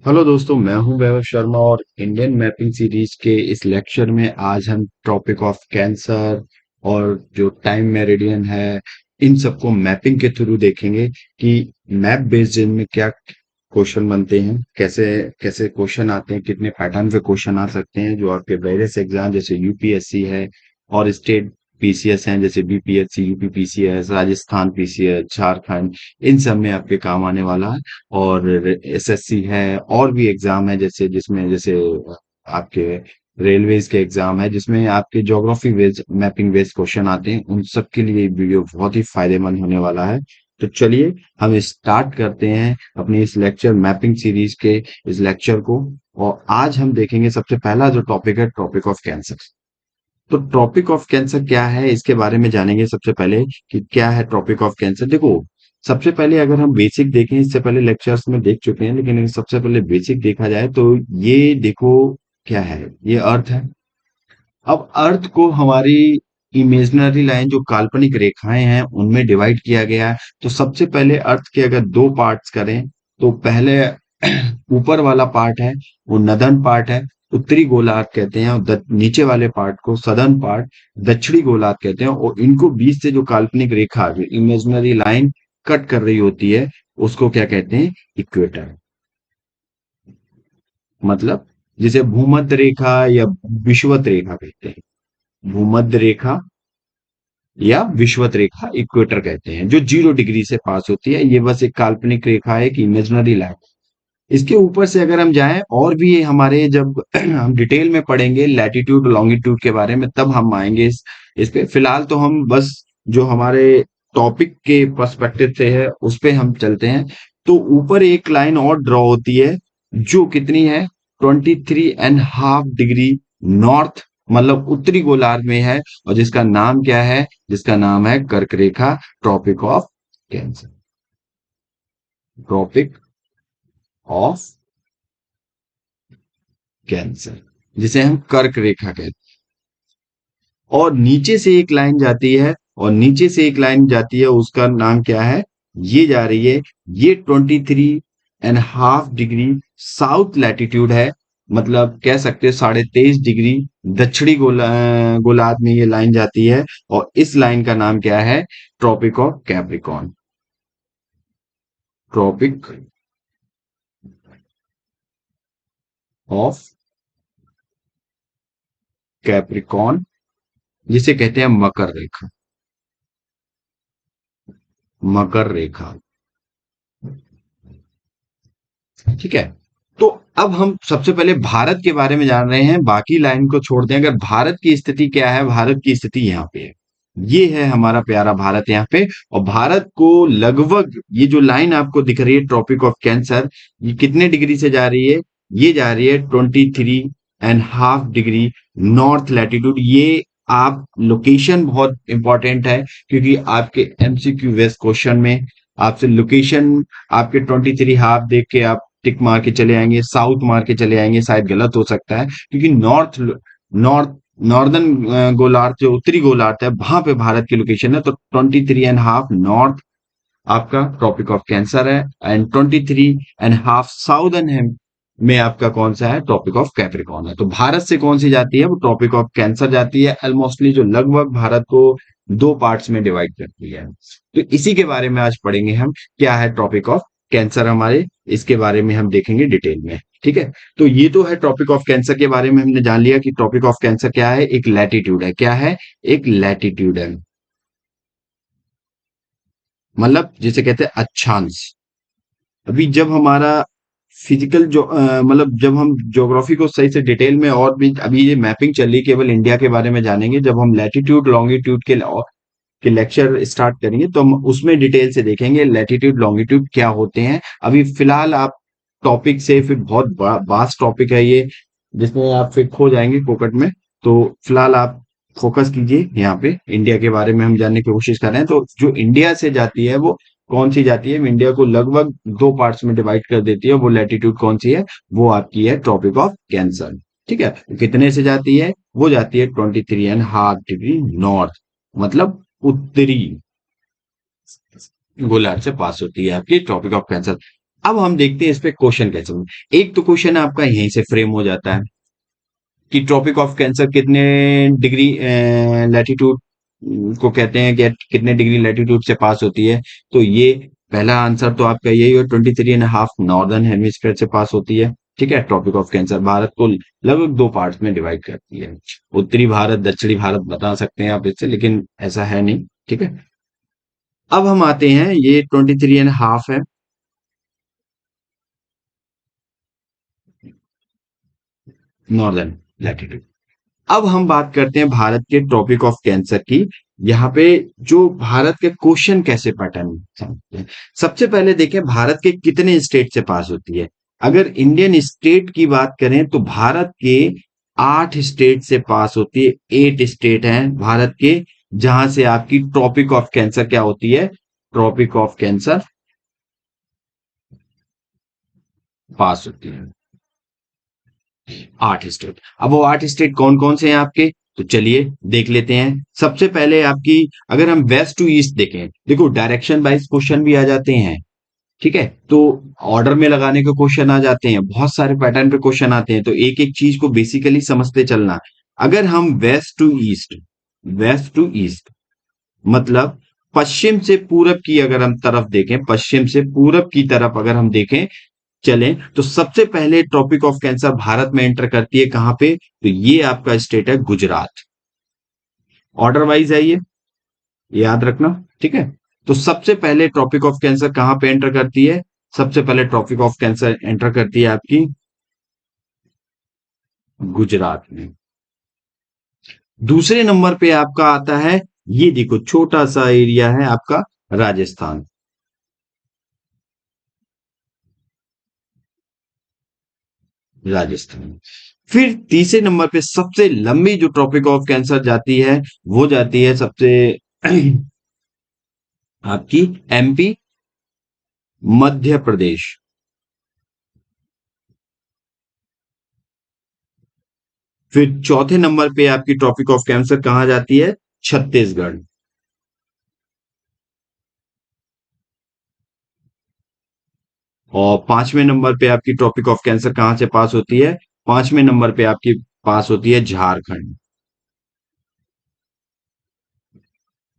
Hello दोस्तों, मैं हूं वैभव शर्मा और इंडियन मैपिंग सीरीज के इस लेक्चर में आज हम टॉपिक ऑफ कैंसर और जो टाइम मेरिडियन है, इन सबको मैपिंग के थ्रू देखेंगे कि मैप बेस्ड में क्या क्वेश्चन बनते हैं, कैसे कैसे क्वेश्चन आते हैं, कितने पैटर्न पे क्वेश्चन आ सकते हैं जो आपके वेरियस एग्जाम जैसे यूपीएससी है और स्टेट पीसीएस हैं जैसे BPSC, UP PCS, Rajasthan PCS, Jharkhand, इन सब में आपके काम आने वाला है। और एसएससी है और भी एग्जाम है जैसे जिसमें जैसे आपके रेलवेज के एग्जाम है जिसमें आपके geography based mapping based question आते हैं। उन सब के लिए ये वीडियो बहुत ही फायदेमंद होने वाला है। तो चलिए हम स्टार्ट करते हैं अपनी इस लेक्चर मैपिंग सीरीज के इस लेक्चर को। और आज हम देखेंगे सबसे पहला जो टॉपिक है, टॉपिक ऑफ कैंसर। तो टॉपिक ऑफ कैंसर क्या है इसके बारे में जानेंगे सबसे पहले कि क्या है टॉपिक ऑफ कैंसर। देखो, सबसे पहले अगर हम बेसिक देखें, इससे पहले लेक्चर्स में देख चुके हैं लेकिन अगर सबसे पहले बेसिक देखा जाए तो ये देखो क्या है, ये अर्थ है। अब अर्थ को हमारी इमेजिनरी लाइन जो काल्पनिक रेखाएं हैं उनमें डिवाइड किया गया है। तो सबसे पहले अर्थ के अगर दो पार्ट्स करें तो पहले ऊपर वाला पार्ट है वो नदर्न पार्ट है, उत्तरी गोलार्ध कहते हैं, और नीचे वाले पार्ट को सदर्न पार्ट, दक्षिणी गोलार्ध कहते हैं। और इनको बीच से जो काल्पनिक रेखा जो इमेजिनरी लाइन कट कर रही होती है उसको क्या कहते हैं, इक्वेटर। मतलब जिसे भूमध्य रेखा या विषुवत रेखा कहते हैं। भूमध्य रेखा या विषुवत रेखा इक्वेटर कहते हैं, जो 0 डिग्री से पास होती है। ये बस एक काल्पनिक रेखा है, एक इमेजिनरी लाइन। इसके ऊपर से अगर हम जाएं और भी ये हमारे जब हम डिटेल में पढ़ेंगे लैटिट्यूड लॉन्गिट्यूड के बारे में तब हम आएंगे इस पे। फिलहाल तो हम बस जो हमारे टॉपिक के पर्सपेक्टिव से है उस पे हम चलते हैं। तो ऊपर एक लाइन और ड्रॉ होती है जो कितनी है, 23.5 डिग्री नॉर्थ, मतलब उत्तरी गोलार्ध में है, और जिसका नाम क्या है, जिसका नाम है कर्क रेखा, Tropic of Cancer. Tropic of Cancer जिसे हम कर्क रेखा कहते हैं। और नीचे से एक लाइन जाती है, और नीचे से एक लाइन जाती है, उसका नाम क्या है, ये जा रही है, ये 23.5 डिग्री साउथ लैटिट्यूड है। मतलब कह सकते हैं 23.5 डिग्री दक्षिणी गोलार्ध में ये लाइन जाती है। और इस लाइन का नाम क्या है, tropic of Capricorn. Tropic of Capricorn, जिसे कहते हैं मकर रेखा। मकर रेखा, ठीक है। तो अब हम सबसे पहले भारत के बारे में जान रहे हैं, बाकी लाइन को छोड़ दें। अगर भारत की स्थिति क्या है, भारत की स्थिति यहाँ पे है, ये है हमारा प्यारा भारत यहाँ पे। और भारत को लगभग ये जो लाइन आपको दिख रही है ट्रॉपिक ऑफ कैंसर, ये कितने डिग्री से जा रही है, ये जा रही है 23.5 डिग्री नॉर्थ लैटिट्यूड। ये आप लोकेशन बहुत इंपॉर्टेंट है क्योंकि आपके एमसीक्यू वेस्ट क्वेश्चन में आपसे लोकेशन, आपके 23 हाफ देख के आप टिक मार के चले आएंगे, साउथ मार के चले आएंगे, शायद गलत हो सकता है क्योंकि नॉर्थ नॉर्दर्न गोलार्ध जो उत्तरी गोलार्ध है वहां पे भारत की लोकेशन है। तो 23.5 नॉर्थ आपका ट्रॉपिक ऑफ कैंसर है, एंड 23.5 साउदर्न है में आपका कौन सा है, ट्रॉपिक ऑफ कैप्रिकॉर्न है। तो भारत से कौन सी जाती है, वो ट्रॉपिक ऑफ कैंसर जाती है, ऑलमोस्टली जो लगभग भारत को दो पार्ट्स में डिवाइड करती है। तो इसी के बारे में आज पढ़ेंगे हम, क्या है ट्रॉपिक ऑफ कैंसर हमारे, इसके बारे में हम देखेंगे डिटेल में। ठीक है, तो ये तो है टॉपिक ऑफ कैंसर के बारे में, हमने जान लिया कि टॉपिक ऑफ कैंसर क्या है, एक लैटिट्यूड है। क्या है, एक लैटिट्यूड है, मतलब जिसे कहते हैं अक्षांश। अभी जब हमारा फिजिकल जो मतलब जब हम ज्योग्राफी को सही से डिटेल में, और भी अभी ये मैपिंग चल रही है, केवल इंडिया के बारे में जानेंगे। जब हम लैटिट्यूड लॉन्गिट्यूड के लेक्चर स्टार्ट करेंगे तो हम उसमें डिटेल से देखेंगे लैटिट्यूड लॉन्गिट्यूड क्या होते हैं। अभी फिलहाल आप टॉपिक से, फिर बहुत वास्ट टॉपिक है ये जिसमें आप फिर खो जाएंगे फोकट में। तो फिलहाल आप फोकस कीजिए, यहाँ पे इंडिया के बारे में हम जानने की कोशिश कर रहे हैं। तो जो इंडिया से जाती है वो कौन सी जाती है, इंडिया को लगभग दो पार्ट्स में डिवाइड कर देती है। वो लैटिट्यूड कौन सी है, वो आपकी है ट्रॉपिक ऑफ कैंसर। ठीक है, कितने से जाती है, वो जाती है 23.5 डिग्री नॉर्थ, मतलब उत्तरी गोलार्ध से पास होती है आपकी ट्रॉपिक ऑफ कैंसर। अब हम देखते हैं इस पे क्वेश्चन कैसे होंगे। एक तो क्वेश्चन आपका यहीं से फ्रेम हो जाता है कि ट्रॉपिक ऑफ कैंसर कितने डिग्री लैटिट्यूड को कहते हैं, कि कितने डिग्री लैटिट्यूड से पास होती है। तो ये पहला आंसर तो आपका यही है, 23.5 नॉर्दर्न हेमिस्फीयर से पास होती है। ठीक है, ट्रॉपिक ऑफ कैंसर भारत को लगभग दो पार्ट्स में डिवाइड करती है। उत्तरी भारत, दक्षिणी भारत बता सकते हैं आप इससे, लेकिन ऐसा है नहीं। ठीक है, अब हम आते हैं, ये 23.5 है नॉर्दर्न लैटिट्यूड। अब हम बात करते हैं भारत के ट्रॉपिक ऑफ कैंसर की। यहाँ पे जो भारत के क्वेश्चन कैसे पैटर्न समझते हैं। सबसे पहले देखें भारत के कितने स्टेट से पास होती है। अगर इंडियन स्टेट की बात करें तो भारत के 8 स्टेट से पास होती है। 8 स्टेट हैं भारत के, जहां से आपकी ट्रॉपिक ऑफ कैंसर क्या होती है, ट्रॉपिक ऑफ कैंसर पास होती है। 8 स्टेट। अब वो 8 स्टेट कौन कौन से हैं आपके, तो चलिए देख लेते हैं। सबसे पहले आपकी, अगर हम वेस्ट टू ईस्ट देखें, देखो डायरेक्शन वाइज क्वेश्चन भी आ जाते हैं। ठीक है, तो ऑर्डर में लगाने के क्वेश्चन आ जाते हैं, बहुत सारे पैटर्न पे क्वेश्चन आते हैं, तो एक एक चीज को बेसिकली समझते चलना। अगर हम वेस्ट टू ईस्ट मतलब पश्चिम से पूरब की अगर हम तरफ देखें, पश्चिम से पूरब की तरफ अगर हम देखें चलें, तो सबसे पहले ट्रॉपिक ऑफ कैंसर भारत में एंटर करती है कहां पे, तो ये आपका स्टेट है गुजरात। ऑर्डर वाइज है ये, याद रखना। ठीक है, तो सबसे पहले ट्रॉपिक ऑफ कैंसर कहां पे एंटर करती है, सबसे पहले ट्रॉपिक ऑफ कैंसर एंटर करती है आपकी गुजरात में। दूसरे नंबर पे आपका आता है, ये देखो छोटा सा एरिया है आपका राजस्थान। राजस्थान। फिर तीसरे नंबर पे सबसे लंबी जो ट्रॉपिक ऑफ कैंसर जाती है, वो जाती है सबसे आपकी एमपी, मध्य प्रदेश। फिर चौथे नंबर पे आपकी ट्रॉपिक ऑफ कैंसर कहां जाती है, छत्तीसगढ़। और पांचवें नंबर पे आपकी ट्रॉपिक ऑफ कैंसर कहां से पास होती है, पांचवें नंबर पे आपकी पास होती है झारखंड।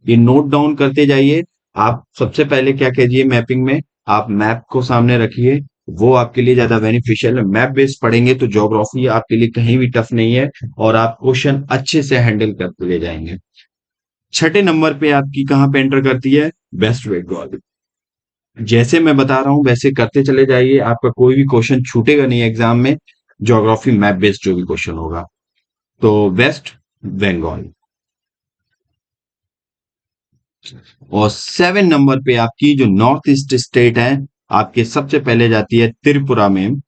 ये नोट डाउन करते जाइए। आप सबसे पहले क्या कीजिए, मैपिंग में आप मैप को सामने रखिए, वो आपके लिए ज्यादा बेनिफिशियल है। मैप बेस्ड पढ़ेंगे तो ज्योग्राफी आपके लिए कहीं भी टफ नहीं है, और आप क्वेश्चन अच्छे से हैंडल करते ले जाएंगे। छठे नंबर पे आपकी कहां पे एंटर करती है, वेस्ट बंगाल। जैसे मैं बता रहा हूं वैसे करते चले जाइए, आपका कोई भी क्वेश्चन छूटेगा नहीं एग्जाम में, ज्योग्राफी मैप बेस्ड जो भी क्वेश्चन होगा। तो वेस्ट बंगाल। और 7 नंबर पे आपकी जो नॉर्थ ईस्ट स्टेट है, आपके सबसे पहले जाती है त्रिपुरा में।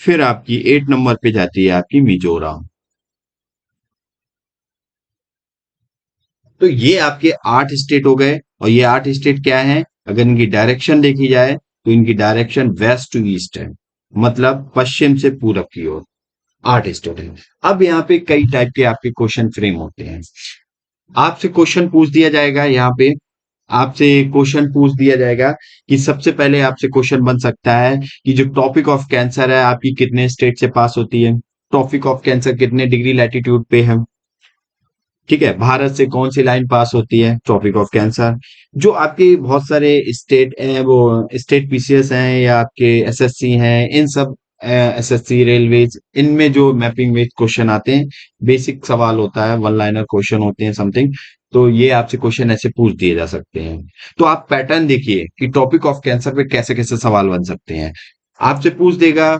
फिर आपकी 8 नंबर पे जाती है आपकी मिजोरम। तो ये आपके 8 स्टेट हो गए। और ये 8 स्टेट क्या हैं, अगर इनकी डायरेक्शन देखी जाए तो इनकी डायरेक्शन वेस्ट टू ईस्ट है, मतलब पश्चिम से पूरब की ओर। 8 स्टेट है। अब यहाँ पे कई टाइप के आपके क्वेश्चन फ्रेम होते हैं। आपसे क्वेश्चन पूछ दिया जाएगा, यहाँ पे आपसे क्वेश्चन पूछ दिया जाएगा कि सबसे पहले आपसे क्वेश्चन बन सकता है कि जो टॉपिक ऑफ कैंसर है आपकी कितने स्टेट से पास होती है, टॉपिक ऑफ कैंसर कितने डिग्री लैटिट्यूड पे है। ठीक है, भारत से कौन सी लाइन पास होती है, टॉपिक ऑफ कैंसर। जो आपके बहुत सारे स्टेट हैं, वो स्टेट पीसीएस हैं या आपके एसएससी हैं, इन सब एसएससी रेलवेज, इनमें जो मैपिंग में क्वेश्चन आते हैं, बेसिक सवाल होता है, वन लाइनर क्वेश्चन होते हैं समथिंग। तो ये आपसे क्वेश्चन ऐसे पूछ दिए जा सकते हैं। तो आप पैटर्न देखिए कि टॉपिक ऑफ कैंसर पे कैसे कैसे सवाल बन सकते हैं। आपसे पूछ देगा,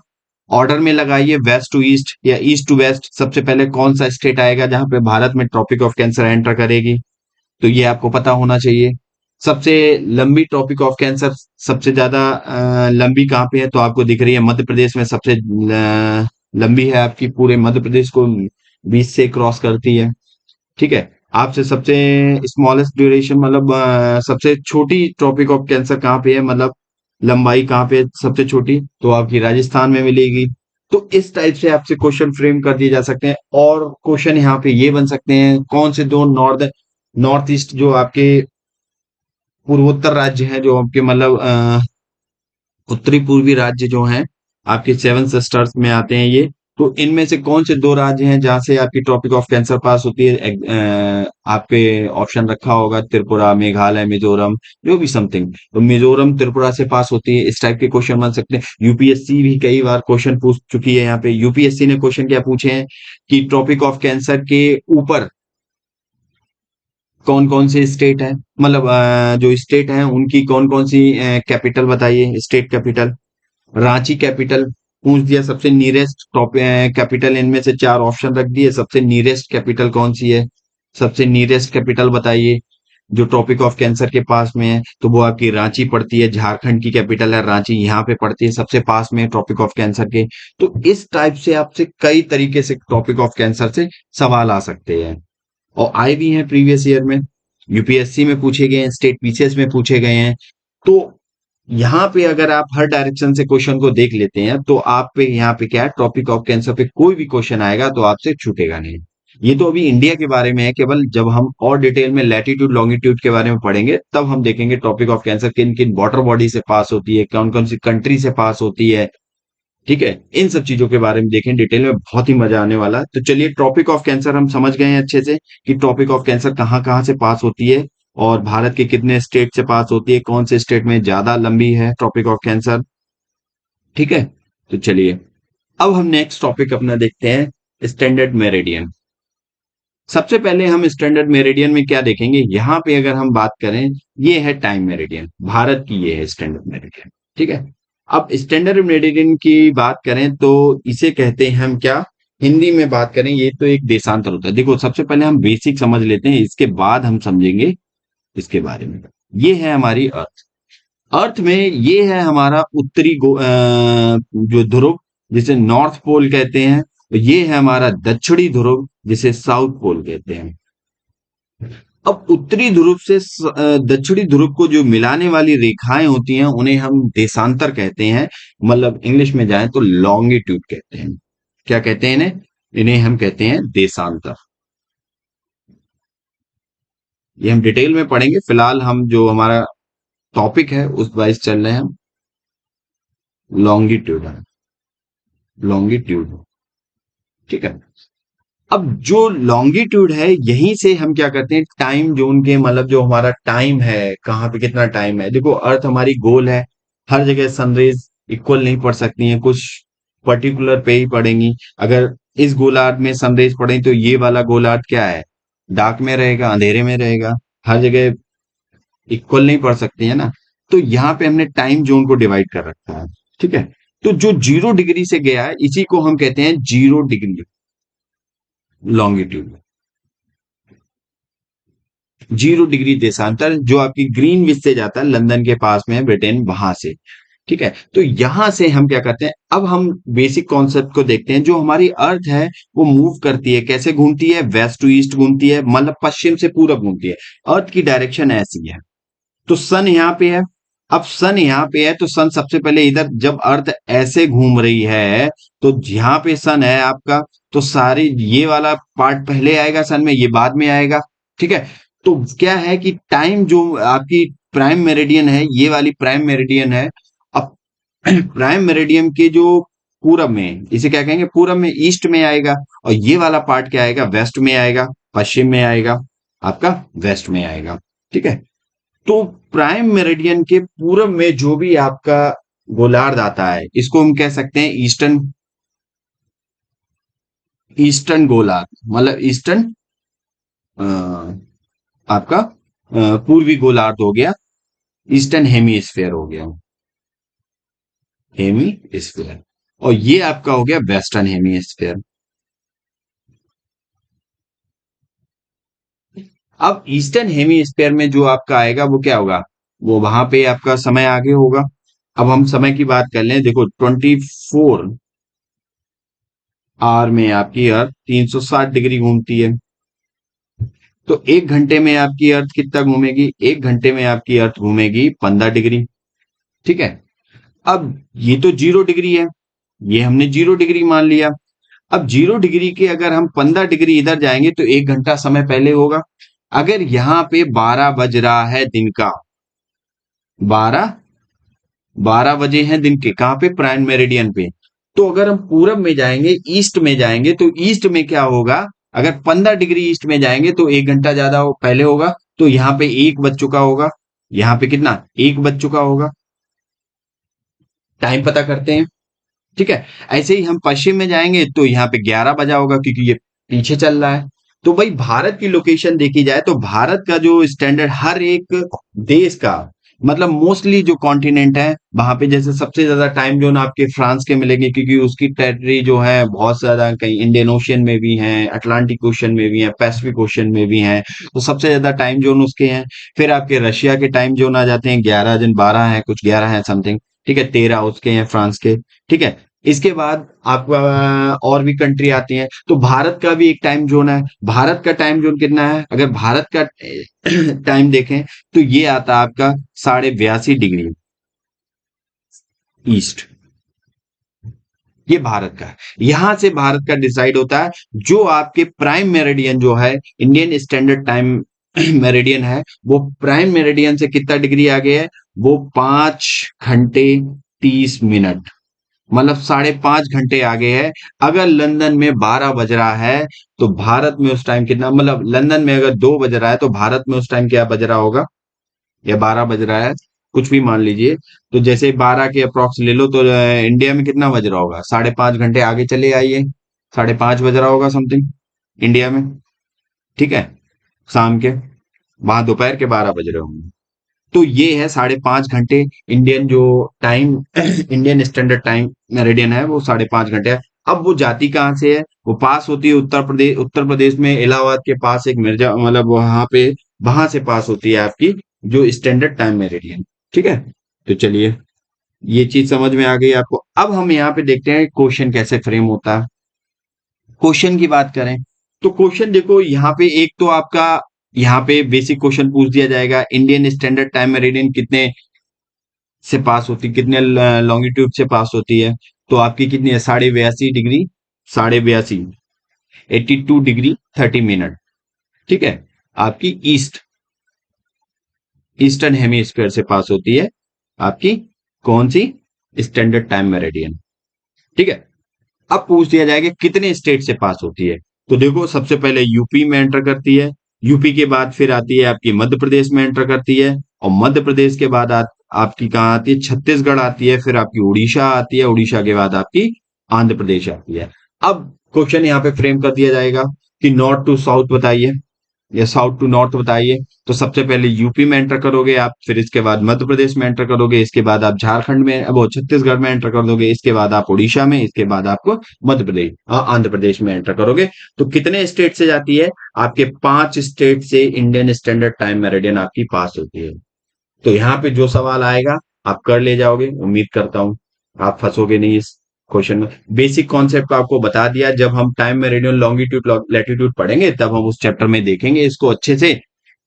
ऑर्डर में लगाइए, वेस्ट टू ईस्ट या ईस्ट टू वेस्ट, सबसे पहले कौन सा स्टेट आएगा जहां पे भारत में ट्रॉपिक ऑफ कैंसर एंटर करेगी, तो ये आपको पता होना चाहिए। सबसे लंबी ट्रॉपिक ऑफ कैंसर सबसे ज्यादा लंबी कहाँ पे है, तो आपको दिख रही है मध्य प्रदेश में सबसे लंबी है, आपकी पूरे मध्य प्रदेश को बीच से क्रॉस करती है। ठीक है, आपसे सबसे स्मॉलेस्ट ड्यूरेशन मतलब सबसे छोटी ट्रॉपिक ऑफ कैंसर कहाँ पे है, मतलब लंबाई कहाँ पे है सबसे छोटी, तो आपकी राजस्थान में मिलेगी। तो इस टाइप से आपसे क्वेश्चन फ्रेम कर दिए जा सकते हैं। और क्वेश्चन यहाँ पे ये बन सकते हैं, कौन से दो नॉर्थ ईस्ट जो आपके पूर्वोत्तर राज्य हैं जो आपके मतलब उत्तरी पूर्वी राज्य जो हैं आपके सेवन सिस्टर्स में आते हैं ये। तो इनमें से कौन से दो राज्य हैं जहां से आपकी ट्रॉपिक ऑफ कैंसर पास होती है? आपके ऑप्शन रखा होगा त्रिपुरा, मेघालय, मिजोरम, जो भी समथिंग। तो मिजोरम, त्रिपुरा से पास होती है। इस टाइप के क्वेश्चन बन सकते हैं। यूपीएससी भी कई बार क्वेश्चन पूछ चुकी है। यहाँ पे यूपीएससी ने क्वेश्चन क्या पूछे हैं कि ट्रॉपिक ऑफ कैंसर के ऊपर कौन कौन से स्टेट है, मतलब जो स्टेट हैं उनकी कौन कौन सी कैपिटल बताइए, स्टेट कैपिटल। रांची कैपिटल पूछ दिया, सबसे नियरेस्ट कैपिटल। इनमें से चार ऑप्शन रख दिए, सबसे नियरेस्ट कैपिटल कौन सी है, सबसे नियरेस्ट कैपिटल बताइए जो ट्रॉपिक ऑफ कैंसर के पास में है। तो वो आपकी रांची पड़ती है, झारखंड की कैपिटल है रांची, यहाँ पे पड़ती है, सबसे पास में ट्रॉपिक ऑफ कैंसर के। तो इस टाइप से आपसे कई तरीके से ट्रॉपिक ऑफ कैंसर से सवाल आ सकते हैं और आए भी हैं प्रीवियस ईयर में, यूपीएससी में पूछे गए हैं, स्टेट पीसीएस में पूछे गए हैं। तो यहाँ पे अगर आप हर डायरेक्शन से क्वेश्चन को देख लेते हैं तो आप पे यहाँ पे क्या है, टॉपिक ऑफ कैंसर पे कोई भी क्वेश्चन आएगा तो आपसे छूटेगा नहीं। ये तो अभी इंडिया के बारे में है, केवल जब हम और डिटेल में लैटिट्यूड लॉन्गिट्यूड के बारे में पढ़ेंगे तब हम देखेंगे टॉपिक ऑफ कैंसर किन किन वाटर बॉडी से पास होती है, कौन कौन सी कंट्री से पास होती है। ठीक है, इन सब चीजों के बारे में देखें डिटेल में, बहुत ही मजा आने वाला है। तो चलिए, टॉपिक ऑफ कैंसर हम समझ गए हैं अच्छे से कि टॉपिक ऑफ कैंसर कहाँ कहाँ से पास होती है और भारत के कितने स्टेट से पास होती है, कौन से स्टेट में ज्यादा लंबी है टॉपिक ऑफ कैंसर। ठीक है, तो चलिए अब हम नेक्स्ट टॉपिक अपना देखते हैं, स्टैंडर्ड मेरिडियन। सबसे पहले हम स्टैंडर्ड मेरिडियन में क्या देखेंगे, यहाँ पे अगर हम बात करें, ये है टाइम मेरिडियन, भारत की ये है स्टैंडर्ड मेरिडियन। ठीक है, अब स्टैंडर्ड मेरिडियन की बात करें तो इसे कहते हैं हम क्या, हिंदी में बात करें ये तो एक देशांतर होता है। देखो, सबसे पहले हम बेसिक समझ लेते हैं, इसके बाद हम समझेंगे इसके बारे में। ये है हमारी अर्थ। अर्थ में ये है हमारा उत्तरी जो ध्रुव, जिसे नॉर्थ पोल कहते हैं। ये है हमारा दक्षिणी ध्रुव, जिसे साउथ पोल कहते हैं। अब उत्तरी ध्रुव से दक्षिणी ध्रुव को जो मिलाने वाली रेखाएं होती हैं उन्हें हम देशांतर कहते हैं, मतलब इंग्लिश में जाएं तो लॉन्गिट्यूड कहते हैं। क्या कहते हैं इन्हें? इन्हें हम कहते हैं देशांतर। ये हम डिटेल में पढ़ेंगे, फिलहाल हम जो हमारा टॉपिक है उस वाइज चल रहे हैं हम। लॉन्गिट्यूड है, लॉन्गिट्यूड। ठीक है, अब जो लॉन्गिट्यूड है यहीं से हम क्या करते हैं, टाइम जोन के, मतलब जो हमारा टाइम है, कहाँ पे कितना टाइम है। देखो, अर्थ हमारी गोल है, हर जगह सनरेज इक्वल नहीं पड़ सकती हैं, कुछ पर्टिकुलर पे ही पड़ेंगी। अगर इस गोलार्ध में सनरेज पड़े तो ये वाला गोलार्ध क्या है, डार्क में रहेगा, अंधेरे में रहेगा, हर जगह इक्वल नहीं पड़ सकती है ना। तो यहाँ पे हमने टाइम जोन को डिवाइड कर रखा है। ठीक है, तो जो 0 डिग्री से गया है इसी को हम कहते हैं 0 डिग्री लॉन्गिट्यूड। 0 डिग्री देशांतर जो आपकी ग्रीनविच से जाता है, लंदन के पास में है ब्रिटेन, वहां से। ठीक है, तो यहां से हम क्या करते हैं, अब हम बेसिक कॉन्सेप्ट को देखते हैं। जो हमारी अर्थ है वो मूव करती है, कैसे घूमती है, वेस्ट टू ईस्ट घूमती है, मतलब पश्चिम से पूरब घूमती है। अर्थ की डायरेक्शन ऐसी है। तो सन यहाँ पे है, अब सन यहाँ पे है तो सन सबसे पहले इधर, जब अर्थ ऐसे घूम रही है तो यहाँ पे सन है आपका, तो सारे ये वाला पार्ट पहले आएगा सन में, ये बाद में आएगा। ठीक है, तो क्या है कि टाइम जो आपकी प्राइम मेरिडियन है, ये वाली प्राइम मेरिडियन है। अब प्राइम मेरिडियन के जो पूरब में, इसे क्या कहेंगे, पूरब में, ईस्ट में आएगा, और ये वाला पार्ट क्या आएगा, वेस्ट में आएगा, पश्चिम में आएगा, आपका वेस्ट में आएगा। ठीक है, तो प्राइम मेरिडियन के पूरब में जो भी आपका गोलार्ध आता है इसको हम कह सकते हैं ईस्टर्न, ईस्टर्न गोलार्ध, मतलब ईस्टर्न आपका पूर्वी गोलार्ध हो गया, ईस्टर्न हेमीस्फेयर हो गया, हेमीस्फेयर। और ये आपका हो गया वेस्टर्न हेमीस्फेयर। अब ईस्टर्न हेमीस्फेयर में जो आपका आएगा वो क्या होगा, वो वहां पे आपका समय आगे होगा। अब हम समय की बात कर लें, देखो 24 आवर में आपकी अर्थ 360 डिग्री घूमती है। तो 1 घंटे में आपकी अर्थ कितना घूमेगी, 1 घंटे में आपकी अर्थ घूमेगी 15 डिग्री। ठीक है, अब ये तो 0 डिग्री है, ये हमने 0 डिग्री मान लिया। अब 0 डिग्री के अगर हम 15 डिग्री इधर जाएंगे तो 1 घंटा समय पहले होगा। अगर यहाँ पे 12 बज रहा है दिन का, 12 12 बजे हैं दिन के, कहाँ पे? प्राइम मेरिडियन पे। तो अगर हम पूरब में जाएंगे, ईस्ट में जाएंगे, तो ईस्ट में क्या होगा? अगर 15 डिग्री ईस्ट में जाएंगे तो 1 घंटा ज्यादा पहले होगा। तो यहाँ पे 1 बज चुका होगा। यहाँ पे कितना? 1 बज चुका होगा। टाइम पता करते हैं। ठीक है। ऐसे ही हम पश्चिम में जाएंगे तो यहाँ पे 11 बजा होगा, क्योंकि ये पीछे चल रहा है। तो भाई भारत की लोकेशन देखी जाए तो भारत का जो स्टैंडर्ड हर एक देश का, मतलब मोस्टली जो कॉन्टिनेंट है वहां पे, जैसे सबसे ज्यादा टाइम जोन आपके फ्रांस के मिलेंगे, क्योंकि उसकी टेरिटरी जो है बहुत ज्यादा, कहीं इंडियन ओशियन में भी है, अटलांटिक ओशियन में भी है, पैसिफिक ओशियन में भी है। तो सबसे ज्यादा टाइम जोन उसके हैं। फिर आपके रशिया के टाइम जोन आ जाते हैं, 11 दिन 12 है, कुछ 11 है समथिंग। ठीक है, 13 उसके हैं फ्रांस के। ठीक है। इसके बाद आपका और भी कंट्री आती हैं, तो भारत का भी एक टाइम जोन है। भारत का टाइम जोन कितना है? अगर भारत का टाइम देखें तो ये आता है आपका 82.5 डिग्री ईस्ट। ये भारत का है। यहां से भारत का डिसाइड होता है। जो आपके प्राइम मेरिडियन जो है, इंडियन स्टैंडर्ड टाइम मेरिडियन है, वो प्राइम मेरिडियन से कितना डिग्री आगे है? वो 5 घंटे 30 मिनट, मतलब 5.5 घंटे आगे है। अगर लंदन में 12 बज रहा है तो भारत में उस टाइम कितना, मतलब लंदन में अगर 2 बज रहा है तो भारत में उस टाइम क्या बज रहा होगा? या 12 बज रहा है, कुछ भी मान लीजिए। तो जैसे 12 के अप्रॉक्स ले लो तो इंडिया में कितना बज रहा होगा? 5.5 घंटे आगे चले आइए। 5:30 बज रहा होगा समथिंग इंडिया में। ठीक है। शाम के, वहां दोपहर के 12 बज रहे होंगे। तो ये है 5.5 घंटे इंडियन जो time Indian standard time meridian है, वो 5.5 घंटे है। अब वो जाती कहाँ से है? वो पास होती है उत्तर प्रदेश। उत्तर प्रदेश में इलाहाबाद के पास एक मिर्जा, मतलब वहां पे, वहां से पास होती है आपकी जो स्टैंडर्ड टाइम मेरिडियन। ठीक है। तो चलिए, ये चीज समझ में आ गई आपको। अब हम यहाँ पे देखते हैं क्वेश्चन कैसे फ्रेम होता है। क्वेश्चन की बात करें तो क्वेश्चन देखो, यहाँ पे एक तो आपका, यहाँ पे बेसिक क्वेश्चन पूछ दिया जाएगा, इंडियन स्टैंडर्ड टाइम मेरिडियन कितने से पास होती, कितने लॉन्गिट्यूड से पास होती है? तो आपकी कितनी है? 82.5 डिग्री, 82.5, 82 डिग्री 30 मिनट। ठीक है। आपकी ईस्टर्न हेमीस्फीयर से पास होती है आपकी कौन सी? Standard time meridian. ठीक है। अब पूछ दिया जाएगा कितने स्टेट से पास होती है। तो देखो, सबसे पहले यूपी में एंटर करती है। यूपी के बाद फिर आती है आपकी मध्य प्रदेश में एंटर करती है। और मध्य प्रदेश के बाद आपकी कहाँ आती है? छत्तीसगढ़ आती है। फिर आपकी उड़ीसा आती है। उड़ीसा के बाद आपकी आंध्र प्रदेश आती है। अब क्वेश्चन यहाँ पे फ्रेम कर दिया जाएगा कि नॉर्थ टू साउथ बताइए, या साउथ टू नॉर्थ बताइए। तो सबसे पहले यूपी में एंटर करोगे आप, फिर इसके बाद मध्य प्रदेश में एंटर करोगे, इसके बाद आप झारखंड में, वो छत्तीसगढ़ में एंटर कर दोगे, इसके बाद आप उड़ीसा में, इसके बाद आपको मध्य प्रदेश, आंध्र प्रदेश में एंटर करोगे। तो कितने स्टेट से जाती है? आपके 5 स्टेट से इंडियन स्टैंडर्ड टाइम मेरिडियन आपकी पास होती है। तो यहाँ पे जो सवाल आएगा आप कर ले जाओगे, उम्मीद करता हूँ आप फंसोगे नहीं इस क्वेश्चन में। बेसिक कॉन्सेप्ट आपको बता दिया। जब हम टाइम मेरिडियन लॉन्गिट्यूड लैटिट्यूड पढ़ेंगे तब हम उस चैप्टर में देखेंगे इसको अच्छे से,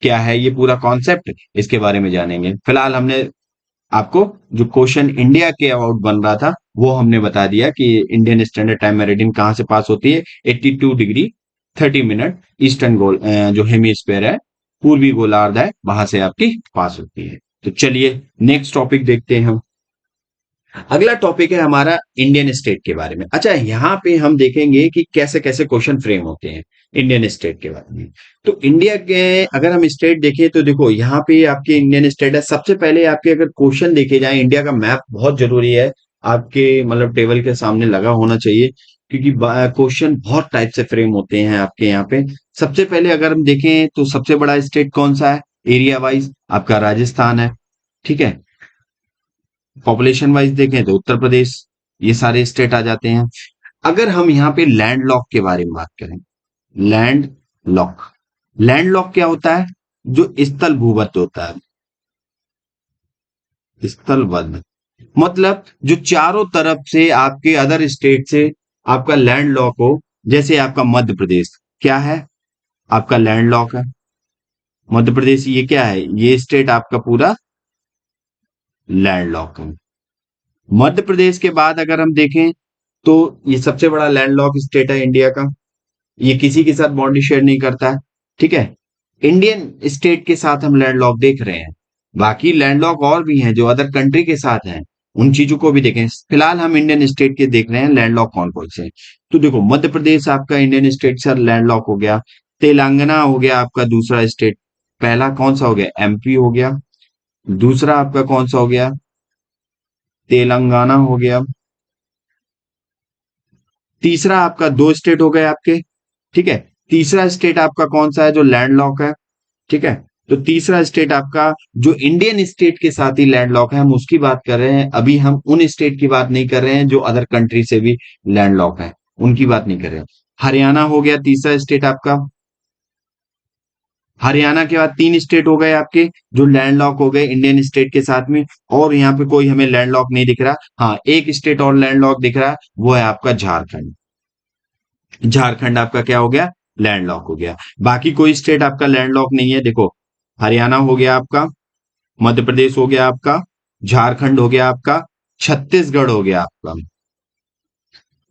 क्या है ये पूरा कॉन्सेप्ट, इसके बारे में जानेंगे। फिलहाल हमने आपको जो क्वेश्चन इंडिया के अबाउट बन रहा था वो हमने बता दिया कि इंडियन स्टैंडर्ड टाइम मेरिडियन कहाँ से पास होती है? 82 डिग्री 30 मिनट ईस्टर्न गोल, जो हेमीस्फेयर है, पूर्वी गोलार्ध है, वहां से आपकी पास होती है। तो चलिए नेक्स्ट टॉपिक देखते हैं हम। अगला टॉपिक है हमारा इंडियन स्टेट के बारे में। अच्छा, यहाँ पे हम देखेंगे कि कैसे कैसे क्वेश्चन फ्रेम होते हैं इंडियन स्टेट के बारे में। तो इंडिया के अगर हम स्टेट देखें तो देखो, यहाँ पे आपके इंडियन स्टेट है। सबसे पहले आपके अगर क्वेश्चन देखे जाए, इंडिया का मैप बहुत जरूरी है आपके, मतलब टेबल के सामने लगा होना चाहिए, क्योंकि क्वेश्चन बहुत टाइप से फ्रेम होते हैं आपके यहाँ पे। सबसे पहले अगर हम देखें तो सबसे बड़ा स्टेट कौन सा है एरिया वाइज? आपका राजस्थान है। ठीक है। पॉपुलेशन वाइज देखें तो उत्तर प्रदेश, ये सारे स्टेट आ जाते हैं। अगर हम यहाँ पे लैंड लॉक के बारे में बात करें, लैंड लॉक, लैंड लॉक क्या होता है? जो स्थल भूवत होता है, स्थलबद्ध, मतलब जो चारों तरफ से आपके अदर स्टेट से आपका लैंड लॉक हो। जैसे आपका मध्य प्रदेश क्या है? आपका लैंड लॉक है। मध्य प्रदेश ये क्या है? ये स्टेट आपका पूरा लैंड लॉक है। मध्य प्रदेश के बाद अगर हम देखें तो ये सबसे बड़ा लैंडलॉक स्टेट है इंडिया का। ये किसी के साथ बाउंड्री शेयर नहीं करता है। ठीक है। इंडियन स्टेट के साथ हम लैंडलॉक देख रहे हैं। बाकी लैंडलॉक और भी हैं जो अदर कंट्री के साथ हैं, उन चीजों को भी देखें। फिलहाल हम इंडियन स्टेट के देख रहे हैं लैंडलॉक कौन कौन से हैं। तो देखो, मध्य प्रदेश आपका इंडियन स्टेट सर लैंडलॉक हो गया। तेलंगाना हो गया आपका दूसरा स्टेट। पहला कौन सा हो गया? एमपी हो गया। दूसरा आपका कौन सा हो गया? तेलंगाना हो गया। तीसरा आपका, दो स्टेट हो गए आपके, ठीक है। तीसरा स्टेट आपका कौन सा है जो लैंडलॉक है? ठीक है। तो तीसरा स्टेट आपका जो इंडियन स्टेट के साथ ही लैंडलॉक है, हम उसकी बात कर रहे हैं। अभी हम उन स्टेट की बात नहीं कर रहे हैं जो अदर कंट्री से भी लैंडलॉक है, उनकी बात नहीं कर रहे हैं। हरियाणा हो गया तीसरा स्टेट आपका। हरियाणा के बाद तीन स्टेट हो गए आपके जो लैंडलॉक हो गए इंडियन स्टेट के साथ में। और यहाँ पे कोई हमें लैंडलॉक नहीं दिख रहा। हाँ, एक स्टेट और लैंडलॉक दिख रहा है, वो है आपका झारखंड। झारखंड आपका क्या हो गया? लैंडलॉक हो गया। बाकी कोई स्टेट आपका लैंडलॉक नहीं है। देखो, हरियाणा हो गया आपका, मध्य प्रदेश हो गया आपका, झारखंड हो गया आपका, छत्तीसगढ़ हो गया आपका,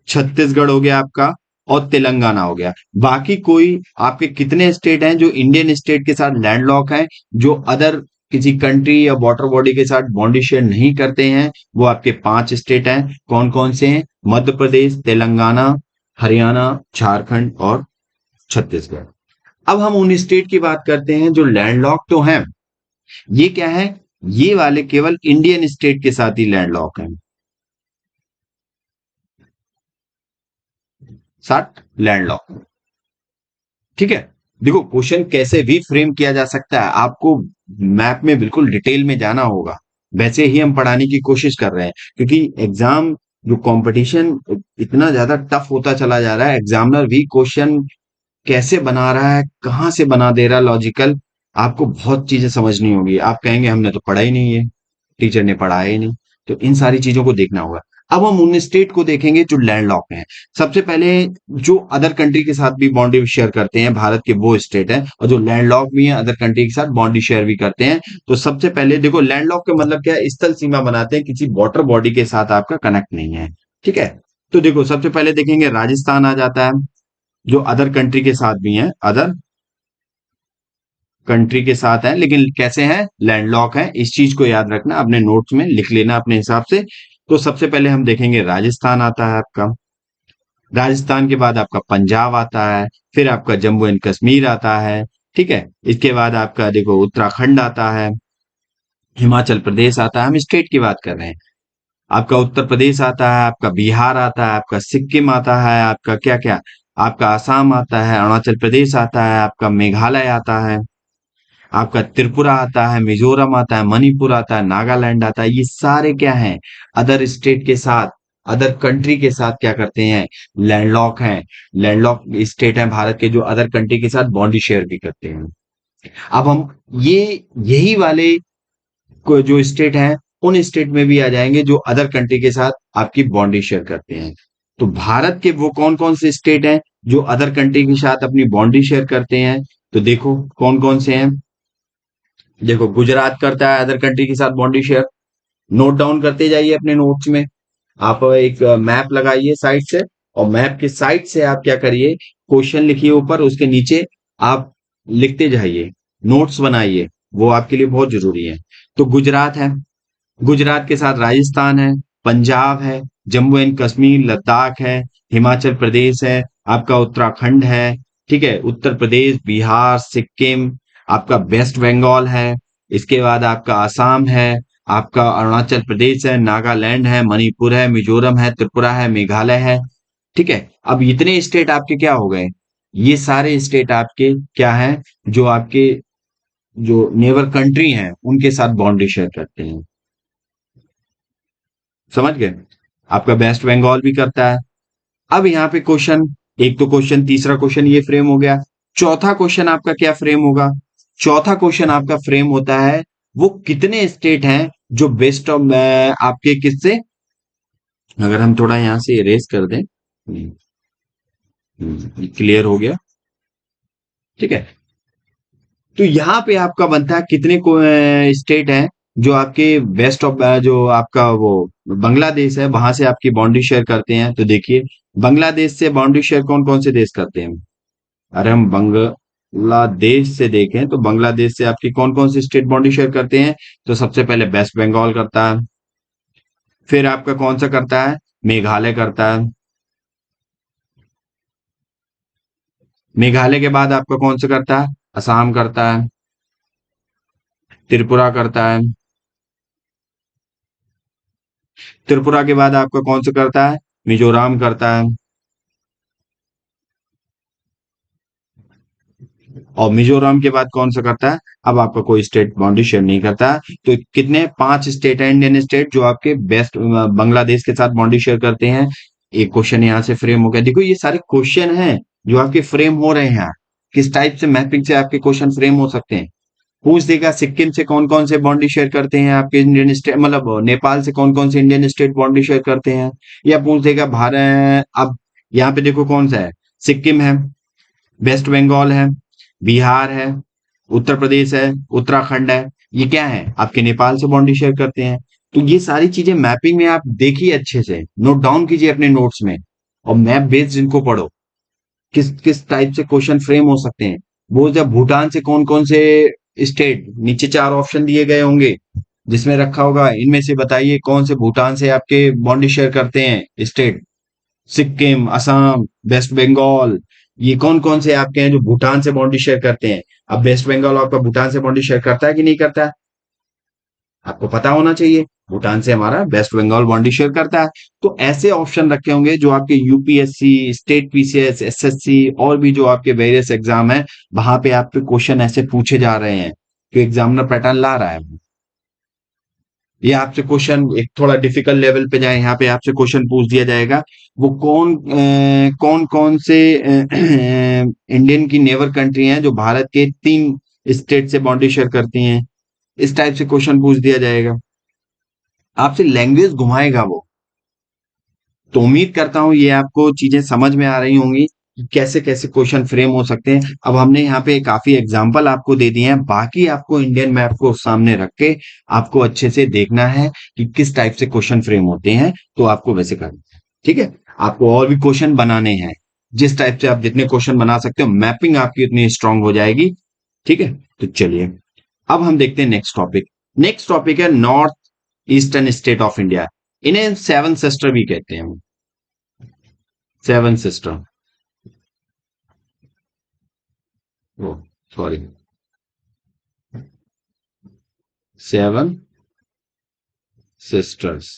छत्तीसगढ़ हो गया आपका, और तेलंगाना हो गया। बाकी कोई आपके कितने स्टेट हैं जो इंडियन स्टेट के साथ लैंडलॉक हैं, जो अदर किसी कंट्री या वाटर बॉडी के साथ बाउंड्री शेयर नहीं करते हैं? वो आपके पांच स्टेट हैं। कौन कौन से हैं? मध्य प्रदेश, तेलंगाना, हरियाणा, झारखंड और छत्तीसगढ़। अब हम उन स्टेट की बात करते हैं जो लैंडलॉक तो हैं। ये क्या है? ये वाले केवल इंडियन स्टेट के साथ ही लैंडलॉक हैं। 60 लैंडलॉक। ठीक है। देखो, क्वेश्चन कैसे भी फ्रेम किया जा सकता है, आपको मैप में बिल्कुल डिटेल में जाना होगा। वैसे ही हम पढ़ाने की कोशिश कर रहे हैं, क्योंकि एग्जाम जो कंपटीशन इतना ज्यादा टफ होता चला जा रहा है, एग्जामिनर भी क्वेश्चन कैसे बना रहा है, कहाँ से बना दे रहा है लॉजिकल, आपको बहुत चीजें समझनी होगी। आप कहेंगे हमने तो पढ़ा ही नहीं है, टीचर ने पढ़ाया ही नहीं। तो इन सारी चीजों को देखना होगा। अब हम उन स्टेट को देखेंगे जो लैंडलॉक हैं। सबसे पहले, जो अदर कंट्री के साथ भी बाउंड्री शेयर करते हैं भारत के, वो स्टेट है, और जो लैंडलॉक भी है अदर कंट्री के साथ बाउंड्री शेयर भी करते हैं। तो सबसे पहले देखो, लैंडलॉक का मतलब क्या है? स्थल सीमा बनाते हैं, किसी वाटर बॉडी के साथ आपका कनेक्ट नहीं है। ठीक है। तो देखो, सबसे पहले देखेंगे राजस्थान आ जाता है, जो अदर कंट्री के साथ भी है, अदर कंट्री के साथ है, लेकिन कैसे हैं? लैंडलॉक है। इस चीज को याद रखना, अपने नोट्स में लिख लेना अपने हिसाब से। तो सबसे पहले हम देखेंगे राजस्थान आता है आपका। राजस्थान के बाद आपका पंजाब आता है। फिर आपका जम्मू एंड कश्मीर आता है। ठीक है। इसके बाद आपका देखो उत्तराखंड आता है, हिमाचल प्रदेश आता है। हम स्टेट की बात कर रहे हैं। आपका उत्तर प्रदेश आता है, आपका बिहार आता है, आपका सिक्किम आता है, आपका क्या क्या, आपका असम आता है, अरुणाचल प्रदेश आता है, आपका मेघालय आता है, आपका त्रिपुरा आता है, मिजोरम आता है, मणिपुर आता है, नागालैंड आता है। ये सारे क्या हैं? अदर स्टेट के साथ, अदर कंट्री के साथ क्या करते हैं? लैंडलॉक हैं। लैंडलॉक स्टेट हैं भारत के, जो अदर कंट्री के साथ बाउंड्री शेयर भी करते हैं। अब हम ये यही वाले जो स्टेट हैं, उन स्टेट में भी आ जाएंगे जो अदर कंट्री के साथ आपकी बाउंड्री शेयर करते हैं। तो भारत के वो कौन कौन से स्टेट हैं जो अदर कंट्री के साथ अपनी बाउंड्री शेयर करते हैं? तो देखो कौन कौन से हैं। देखो, गुजरात करता है अदर कंट्री के साथ बाउंड्री शेयर। नोट डाउन करते जाइए अपने नोट्स में। आप एक मैप लगाइए साइड से, और मैप के साइड से आप क्या करिए, क्वेश्चन लिखिए ऊपर, उसके नीचे आप लिखते जाइए, नोट्स बनाइए। वो आपके लिए बहुत जरूरी है। तो गुजरात है, गुजरात के साथ राजस्थान है, पंजाब है, जम्मू एंड कश्मीर, लद्दाख है, हिमाचल प्रदेश है, आपका उत्तराखंड है, ठीक है, उत्तर प्रदेश, बिहार, सिक्किम, आपका वेस्ट बंगाल है, इसके बाद आपका आसाम है, आपका अरुणाचल प्रदेश है, नागालैंड है, मणिपुर है, मिजोरम है, त्रिपुरा है, मेघालय है। ठीक है। अब इतने स्टेट आपके क्या हो गए? ये सारे स्टेट आपके क्या हैं? जो आपके जो नेबर कंट्री हैं उनके साथ बाउंड्री शेयर करते हैं। समझ गए? आपका वेस्ट बंगाल भी करता है। अब यहाँ पे क्वेश्चन, एक तो क्वेश्चन, तीसरा क्वेश्चन ये फ्रेम हो गया। चौथा क्वेश्चन आपका क्या फ्रेम होगा? चौथा क्वेश्चन आपका फ्रेम होता है, वो कितने स्टेट हैं जो बेस्ट ऑफ आपके किससे, अगर हम थोड़ा यहाँ से इरेज कर दें, क्लियर हो गया। ठीक है। तो यहाँ पे आपका बनता है कितने को स्टेट हैं जो आपके वेस्ट ऑफ जो आपका वो बांग्लादेश है, वहां से आपकी बाउंड्री शेयर करते हैं। तो देखिए, बांग्लादेश से बाउंड्री शेयर कौन कौन से देश करते हैं? अरे हम बांग्लादेश से देखें तो बांग्लादेश से आपकी कौन कौन सी स्टेट बाउंड्री शेयर करते हैं? तो सबसे पहले वेस्ट बंगाल करता है, फिर आपका कौन सा करता है? मेघालय करता है, मेघालय के बाद आपका कौन सा करता है? असम करता है, त्रिपुरा करता है, त्रिपुरा के बाद आपका कौन सा करता है? मिजोरम करता है, और मिजोरम के बाद कौन सा करता है? अब आपका कोई स्टेट बाउंड्री शेयर नहीं करता है। तो कितने? 5 स्टेट है इंडियन स्टेट जो आपके बेस्ट बांग्लादेश के साथ बाउंड्री शेयर करते हैं। एक क्वेश्चन यहाँ से फ्रेम हो गया। देखो ये सारे क्वेश्चन हैं जो आपके फ्रेम हो रहे हैं। किस टाइप से मैपिंग से आपके क्वेश्चन फ्रेम हो सकते हैं? पूछ देगा सिक्किम से कौन कौन से बाउंड्री शेयर करते हैं आपके इंडियन स्टेट, मतलब नेपाल से कौन कौन से इंडियन स्टेट बाउंड्री शेयर करते हैं। या पूछ देगा भारत, अब यहाँ पे देखो कौन सा है, सिक्किम है, वेस्ट बंगाल है, बिहार है, उत्तर प्रदेश है, उत्तराखंड है, ये क्या है? आपके नेपाल से बाउंड्री शेयर करते हैं। तो ये सारी चीजें मैपिंग में आप देखिए, अच्छे से नोट डाउन कीजिए अपने नोट्स में, और मैप बेस्ड इनको पढ़ो। किस किस टाइप से क्वेश्चन फ्रेम हो सकते हैं। वो जब भूटान से कौन कौन से स्टेट, नीचे 4 ऑप्शन दिए गए होंगे जिसमें रखा होगा इनमें से बताइए कौन से भूटान से आपके बाउंड्री शेयर करते हैं स्टेट। सिक्किम, असम, वेस्ट बंगाल, ये कौन कौन से आपके हैं जो भूटान से बाउंड्री शेयर करते हैं। अब वेस्ट बंगाल आपका भूटान से बाउंड्री शेयर करता है कि नहीं करता है? आपको पता होना चाहिए। भूटान से हमारा वेस्ट बंगाल बाउंड्री शेयर करता है। तो ऐसे ऑप्शन रखे होंगे जो आपके यूपीएससी, स्टेट पीसीएस, एसएससी और भी जो आपके वेरियस एग्जाम है, वहां पे आपके क्वेश्चन ऐसे पूछे जा रहे हैं कि एग्जामिनर पैटर्न ला रहा है। ये आपसे क्वेश्चन एक थोड़ा डिफिकल्ट लेवल पे जाए, यहाँ पे आपसे क्वेश्चन पूछ दिया जाएगा। वो कौन कौन से इंडियन की नेबर कंट्री हैं जो भारत के 3 स्टेट से बाउंड्री शेयर करती हैं। इस टाइप से क्वेश्चन पूछ दिया जाएगा। आपसे लैंग्वेज घुमाएगा वो। तो उम्मीद करता हूँ ये आपको चीजें समझ में आ रही होंगी कि कैसे कैसे क्वेश्चन फ्रेम हो सकते हैं। अब हमने यहाँ पे काफी एग्जाम्पल आपको दे दिए हैं, बाकी आपको इंडियन मैप को सामने रख के आपको अच्छे से देखना है कि किस टाइप से क्वेश्चन फ्रेम होते हैं, तो आपको वैसे करना है। ठीक है, आपको और भी क्वेश्चन बनाने हैं। जिस टाइप से आप जितने क्वेश्चन बना सकते हो, मैपिंग आपकी उतनी स्ट्रांग हो जाएगी। ठीक है, तो चलिए अब हम देखते हैं नेक्स्ट टॉपिक। नेक्स्ट टॉपिक है north eastern state of India. इन्हें सेवन सिस्टर भी कहते हैं। सेवन सिस्टर, ओ सॉरी, सेवन सिस्टर्स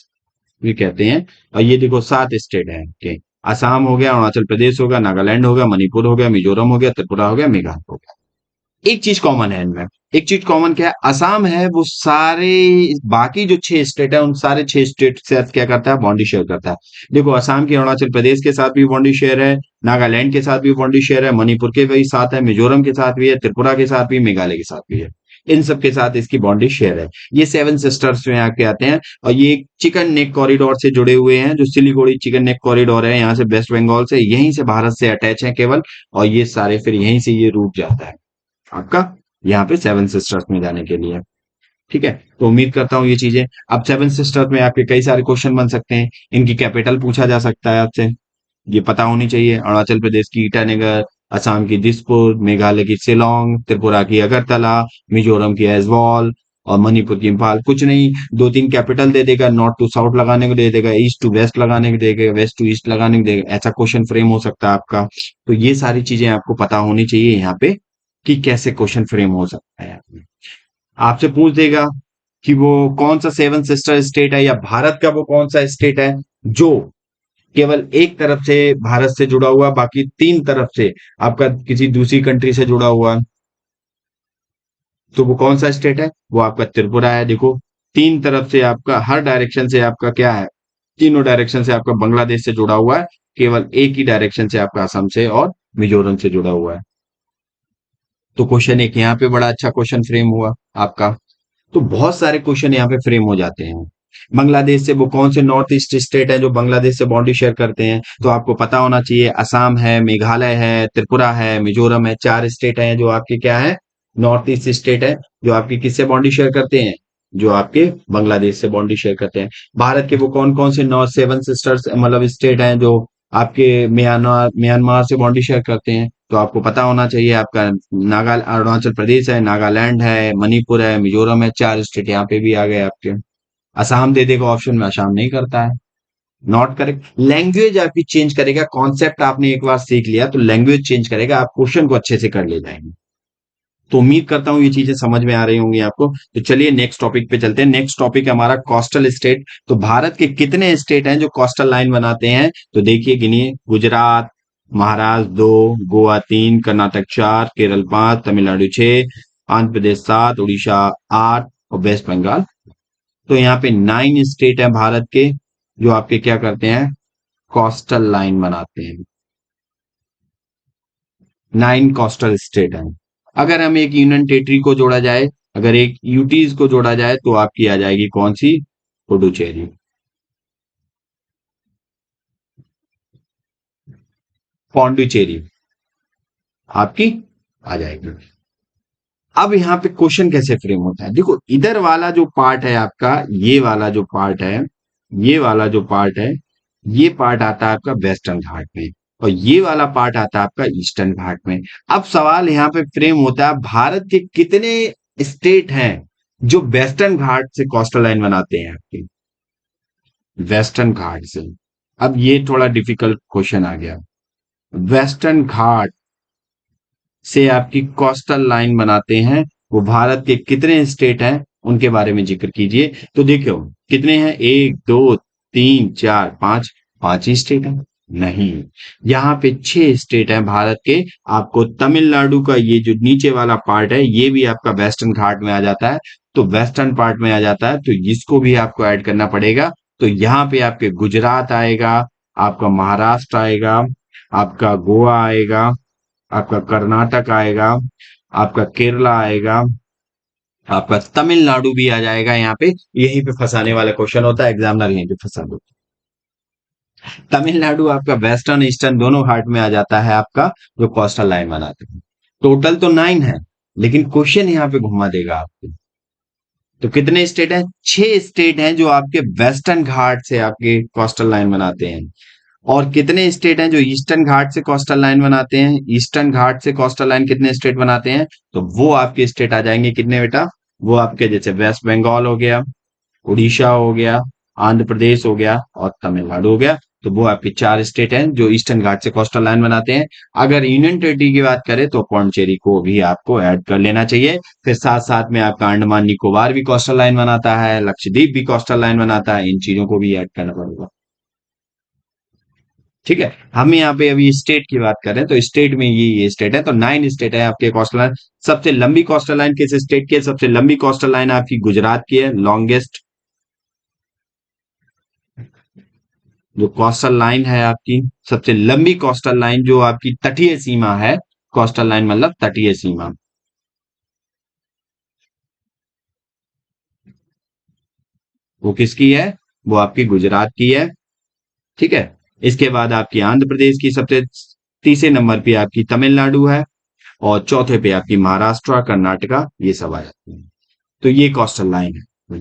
भी कहते हैं। और ये देखो 7 स्टेट हैं के, असम हो गया, अरुणाचल प्रदेश हो गया, नागालैंड हो गया, मणिपुर हो गया, मिजोरम हो गया, त्रिपुरा हो गया, मेघालय हो गया। एक चीज कॉमन है इनमें। एक चीज कॉमन क्या है? असम है वो सारे, बाकी जो 6 स्टेट है उन सारे 6 स्टेट से क्या करता है? बाउंड्री शेयर करता है। देखो असम की अरुणाचल प्रदेश के साथ भी बाउंड्री शेयर है, नागालैंड के साथ भी बाउंड्री शेयर है, मणिपुर के भी साथ है, मिजोरम के साथ भी है, त्रिपुरा के साथ भी, मेघालय के साथ भी है। इन सब के साथ इसकी बाउंड्री शेयर है। ये 7 सिस्टर्स जो यहाँ के आते हैं, और ये चिकन नेक कॉरिडोर से जुड़े हुए हैं। जो सिलीगुड़ी चिकन नेक कॉरिडोर है यहाँ से वेस्ट बंगाल से, यहीं से भारत से अटैच है केवल, और ये सारे फिर यहीं से ये रूट जाता है आपका यहाँ पे 7 सिस्टर्स में जाने के लिए। ठीक है, तो उम्मीद करता हूँ ये चीजें। अब 7 सिस्टर्स में आपके कई सारे क्वेश्चन बन सकते हैं। इनकी कैपिटल पूछा जा सकता है आपसे, ये पता होनी चाहिए। अरुणाचल प्रदेश की ईटानगर, असम की दिसपुर, मेघालय की शिलोंग, त्रिपुरा की अगरतला, मिजोरम की ऐज्वाल, और मणिपुर की इम्फाल। कुछ नहीं, 2-3 कैपिटल दे देगा, नॉर्थ टू साउथ लगाने को दे देगा, ईस्ट टू वेस्ट लगाने को देगा, वेस्ट टू ईस्ट लगाने को देगा। ऐसा क्वेश्चन फ्रेम हो सकता है आपका। तो ये सारी चीजें आपको पता होनी चाहिए यहाँ पे कि कैसे क्वेश्चन फ्रेम हो सकता है। आपसे पूछ देगा कि वो कौन सा 7 सिस्टर स्टेट है, या भारत का वो कौन सा स्टेट है जो केवल एक तरफ से भारत से जुड़ा हुआ, बाकी 3 तरफ से आपका किसी दूसरी कंट्री से जुड़ा हुआ। तो वो कौन सा स्टेट है? वो आपका त्रिपुरा है। देखो 3 तरफ से आपका, हर डायरेक्शन से आपका क्या है? तीनों डायरेक्शन से आपका बांग्लादेश से जुड़ा हुआ है, केवल एक ही डायरेक्शन से आपका असम से और मिजोरम से जुड़ा हुआ है। तो क्वेश्चन एक यहाँ पे बड़ा अच्छा क्वेश्चन फ्रेम हुआ आपका। तो बहुत सारे क्वेश्चन यहाँ पे फ्रेम हो जाते हैं। बांग्लादेश से वो कौन से नॉर्थ ईस्ट स्टेट है जो बांग्लादेश से बाउंड्री शेयर करते हैं? तो आपको पता होना चाहिए, असम है, मेघालय है, त्रिपुरा है, मिजोरम है। 4 स्टेट हैं जो आपके क्या है? नॉर्थ ईस्ट स्टेट है, जो आपकी किससे बाउंड्री शेयर करते हैं? जो आपके बांग्लादेश से बाउंड्री शेयर करते हैं। भारत के वो कौन कौन से नॉर्थ 7 सिस्टर्स मतलब स्टेट हैं जो आपके म्यांमार म्यांमार से बाउंड्री शेयर करते हैं? तो आपको पता होना चाहिए आपका नागा अरुणाचल प्रदेश है, नागालैंड है, मणिपुर है, मिजोरम है, 4 स्टेट यहाँ पे भी आ गए आपके। असम दे देगा ऑप्शन में, असम नहीं करता है। Not correct. लैंग्वेज आपकी चेंज करेगा, कॉन्सेप्ट आपने एक बार सीख लिया तो लैंग्वेज चेंज करेगा, आप क्वेश्चन को अच्छे से कर ले जाएंगे। तो उम्मीद करता हूँ ये चीजें समझ में आ रही होंगी आपको। तो चलिए नेक्स्ट टॉपिक पे चलते हैं। नेक्स्ट टॉपिक है हमारा कोस्टल स्टेट। तो भारत के कितने स्टेट हैं जो कोस्टल लाइन बनाते हैं? तो देखिए गिनिए, गुजरात, महाराष्ट्र 2, गोवा 3, कर्नाटक 4, केरल 5, तमिलनाडु 6, आंध्र प्रदेश 7, उड़ीसा 8 और वेस्ट बंगाल। तो यहाँ पे 9 स्टेट हैं भारत के जो आपके क्या करते हैं, कोस्टल लाइन बनाते हैं। 9 कोस्टल स्टेट हैं। अगर हम एक यूनियन टेरिटरी को जोड़ा जाए, अगर एक यूटीज को जोड़ा जाए तो आपकी आ जाएगी कौन सी? पुडुचेरी। पौंडुचेरी आपकी आ जाएगी। अब यहाँ पे क्वेश्चन कैसे फ्रेम होता है, देखो इधर वाला जो पार्ट है आपका, ये वाला जो पार्ट है, ये वाला जो पार्ट है, ये पार्ट आता है आपका वेस्टर्न घाट में और ये वाला पार्ट आता है आपका ईस्टर्न घाट में। अब सवाल यहाँ पे फ्रेम होता है, भारत के कितने स्टेट हैं जो वेस्टर्न घाट से कोस्टल लाइन बनाते हैं आपकी, वेस्टर्न घाट से। अब ये थोड़ा डिफिकल्ट क्वेश्चन आ गया। वेस्टर्न घाट से आपकी कोस्टल लाइन बनाते हैं वो भारत के कितने स्टेट हैं, उनके बारे में जिक्र कीजिए। तो देखो कितने हैं, 1 2 3 4 5, 5 ही स्टेट हैं? नहीं, यहाँ पे 6 स्टेट हैं भारत के। आपको तमिलनाडु का ये जो नीचे वाला पार्ट है ये भी आपका वेस्टर्न घाट में आ जाता है, तो वेस्टर्न पार्ट में आ जाता है, तो इसको भी आपको ऐड करना पड़ेगा। तो यहाँ पे आपके गुजरात आएगा, आपका महाराष्ट्र आएगा, आपका गोवा आएगा, आपका कर्नाटक आएगा, आपका केरला आएगा, आपका तमिलनाडु भी आ जाएगा। यहाँ पे यहीं पे फंसाने वाला क्वेश्चन होता है, एग्जामिनर यहीं पे फंसा दो। तमिलनाडु आपका वेस्टर्न ईस्टर्न दोनों घाट में आ जाता है आपका, जो कोस्टल लाइन बनाते हैं। टोटल तो 9 है, लेकिन क्वेश्चन यहाँ पे घुमा देगा आपको। तो कितने स्टेट हैं? 6 स्टेट हैं जो आपके वेस्टर्न घाट से आपके कोस्टल लाइन बनाते हैं। और कितने स्टेट हैं जो ईस्टर्न घाट से कोस्टल लाइन बनाते हैं? ईस्टर्न घाट से कोस्टल लाइन कितने स्टेट बनाते हैं? तो वो आपके स्टेट आ जाएंगे कितने बेटा? वो आपके जैसे वेस्ट बंगाल हो गया, उड़ीसा हो गया, आंध्र प्रदेश हो गया और तमिलनाडु हो गया। तो वो आपके 4 स्टेट हैं जो ईस्टर्न घाट से कोस्टल लाइन बनाते हैं। अगर यूनियन टेरिटरी की बात करें तो पौंडुचेरी को भी आपको ऐड कर लेना चाहिए। फिर साथ साथ में आपका अंडमान निकोबार भी कोस्टल लाइन बनाता है, लक्षद्वीप भी कोस्टल लाइन बनाता है, इन चीजों को भी ऐड करना पड़ेगा। ठीक है, हम यहाँ पे अभी स्टेट की बात कर रहे हैं, तो स्टेट में ये स्टेट है। तो 9 स्टेट है आपके कोस्टल लाइन। सबसे लंबी कोस्टल लाइन किस स्टेट की है? सबसे लंबी कोस्टल लाइन आपकी गुजरात की है, लॉन्गेस्ट जो कोस्टल लाइन है आपकी, सबसे लंबी कोस्टल लाइन जो आपकी तटीय सीमा है, कोस्टल लाइन मतलब तटीय सीमा, वो किसकी है? वो आपकी गुजरात की है। ठीक है, इसके बाद आपकी आंध्र प्रदेश की सबसे तीसरे नंबर पे आपकी तमिलनाडु है और चौथे पे आपकी महाराष्ट्र, कर्नाटका, ये सब आ जाती है। तो ये कोस्टल लाइन है।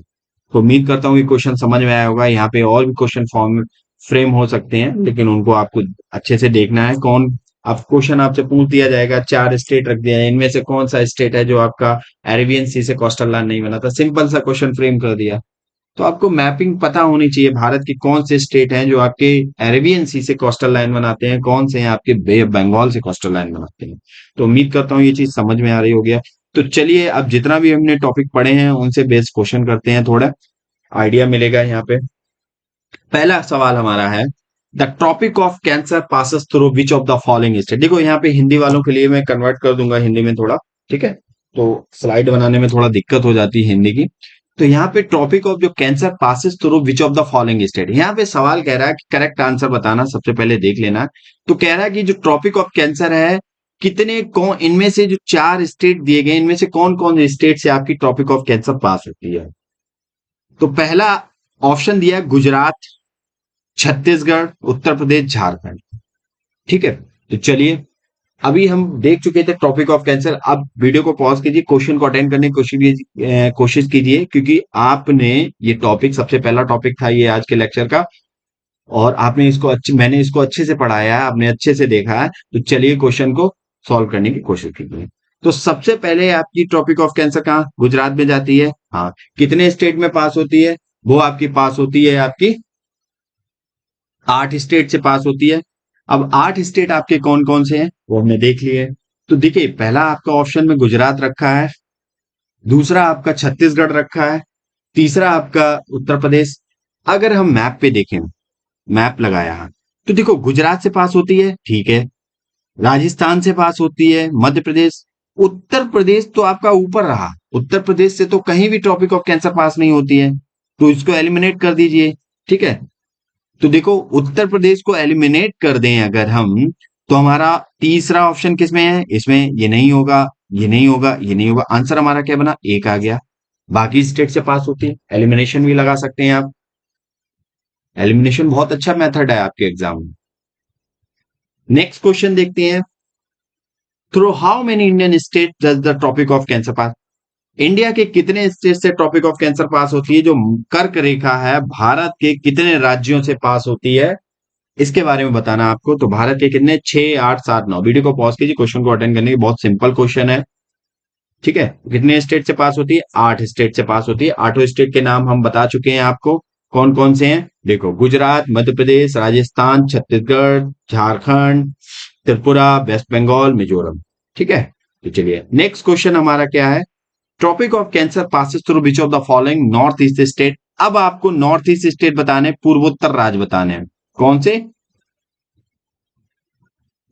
तो उम्मीद करता हूँ ये क्वेश्चन समझ में आया होगा। यहाँ पे और भी क्वेश्चन फॉर्म फ्रेम हो सकते हैं, लेकिन उनको आपको अच्छे से देखना है। कौन, अब क्वेश्चन आपसे पूछ दिया जाएगा, 4 स्टेट रख दिया है, इनमें से कौन सा स्टेट है जो आपका अरेबियन सी से कोस्टल लाइन नहीं बनाता? सिंपल सा क्वेश्चन फ्रेम कर दिया। तो आपको मैपिंग पता होनी चाहिए, भारत के कौन से स्टेट हैं जो आपके अरेबियन सी से कोस्टल लाइन बनाते हैं, कौन से हैं आपके बे ऑफ बंगाल से कोस्टल लाइन बनाते हैं। तो उम्मीद करता हूँ ये चीज समझ में आ रही होगी। तो चलिए अब जितना भी हमने टॉपिक पढ़े हैं उनसे बेस्ड क्वेश्चन करते हैं, थोड़ा आइडिया मिलेगा यहाँ पे। पहला सवाल हमारा है, the tropic of Cancer passes through which of the following state. देखो यहाँ पे हिंदी वालों के लिए मैं कन्वर्ट कर दूंगा हिंदी में थोड़ा, ठीक है, तो स्लाइड बनाने में थोड़ा दिक्कत हो जाती है हिंदी की। तो यहाँ पे टॉपिक ऑफ जो cancer passes through which of the following state, यहाँ पे सवाल कह रहा है कि करेक्ट आंसर बताना, सबसे पहले देख लेना। तो कह रहा है कि जो ट्रॉपिक ऑफ कैंसर है, कितने कौन, इनमें से जो 4 स्टेट दिए गए इनमें से कौन कौन स्टेट से आपकी ट्रॉपिक ऑफ कैंसर पास होती है? तो पहला ऑप्शन दिया है गुजरात, छत्तीसगढ़, उत्तर प्रदेश, झारखंड। ठीक है, तो चलिए अभी हम देख चुके थे टॉपिक ऑफ कैंसर। अब वीडियो को पॉज कीजिए, क्वेश्चन को अटेंड करने की कोशिश कीजिए, क्योंकि आपने ये टॉपिक, सबसे पहला टॉपिक था ये आज के लेक्चर का, और आपने इसको मैंने इसको अच्छे से पढ़ाया है, आपने अच्छे से देखा है। तो चलिए क्वेश्चन को सॉल्व करने की कोशिश कीजिए। तो सबसे पहले आपकी ट्रॉपिक ऑफ कैंसर कहाँ, गुजरात में जाती है। हाँ, कितने स्टेट में पास होती है, वो आपकी पास होती है आपकी 8 स्टेट से पास होती है। अब 8 स्टेट आपके कौन कौन से हैं वो हमने देख लिए। तो देखिए, पहला आपका ऑप्शन में गुजरात रखा है, दूसरा आपका छत्तीसगढ़ रखा है, तीसरा आपका उत्तर प्रदेश। अगर हम मैप पे देखें, मैप लगाया है, तो देखो गुजरात से पास होती है, ठीक है, राजस्थान से पास होती है, मध्य प्रदेश, उत्तर प्रदेश तो आपका ऊपर रहा, उत्तर प्रदेश से तो कहीं भी ट्रॉपिक ऑफ कैंसर पास नहीं होती है, तो इसको एलिमिनेट कर दीजिए। ठीक है, तो देखो उत्तर प्रदेश को एलिमिनेट कर दें अगर हम, तो हमारा तीसरा ऑप्शन किसमें है, इसमें ये नहीं होगा, ये नहीं होगा, ये नहीं होगा, आंसर हमारा क्या बना, एक आ गया। बाकी स्टेट से पास होती है, एलिमिनेशन भी लगा सकते हैं आप। एलिमिनेशन बहुत अच्छा मेथड है आपके एग्जाम में। नेक्स्ट क्वेश्चन देखते हैं, through how many Indian state does the tropic of Cancer pass. India के कितने स्टेट से ट्रॉपिक ऑफ कैंसर पास होती है, जो कर्क रेखा है भारत के कितने राज्यों से पास होती है, इसके बारे में बताना आपको। तो भारत के कितने, 6, 8, 7, 9। वीडियो को पॉज कीजिए, क्वेश्चन को अटेंड करने की, बहुत सिंपल क्वेश्चन है। ठीक है, कितने स्टेट से पास होती है, 8 स्टेट से पास होती है। 8 स्टेट के नाम हम बता चुके हैं आपको, कौन कौन से हैं। देखो, गुजरात, मध्य प्रदेश, राजस्थान, छत्तीसगढ़, झारखंड, त्रिपुरा, वेस्ट बंगाल, मिजोरम। ठीक है, तो चलिए नेक्स्ट क्वेश्चन हमारा क्या है, tropic of Cancer passes through which of the following north east state. अब आपको नॉर्थ ईस्ट स्टेट बताने, पूर्वोत्तर राज्य बताने हैं। कौन से,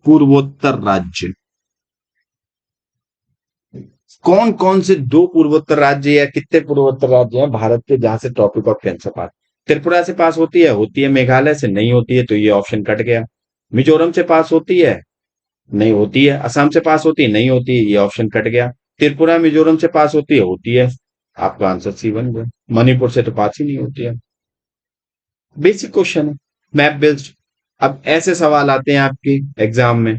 पूर्वोत्तर राज्य, कौन कौन से दो पूर्वोत्तर राज्य या कितने पूर्वोत्तर राज्य हैं भारत के जहां से ट्रॉपिक ऑफ कैंसर पास। त्रिपुरा से पास होती है, होती है। मेघालय से नहीं होती है, तो ये ऑप्शन कट गया। मिजोरम से पास होती है, नहीं होती है। असम से पास होती है, नहीं होती है, ये ऑप्शन कट गया। त्रिपुरा मिजोरम से पास होती है, होती है। आपका आंसर सी बन गया। मणिपुर से तो पास ही नहीं होती है। बेसिक क्वेश्चन है, मैप बेस्ड। अब ऐसे सवाल आते हैं आपके एग्जाम में,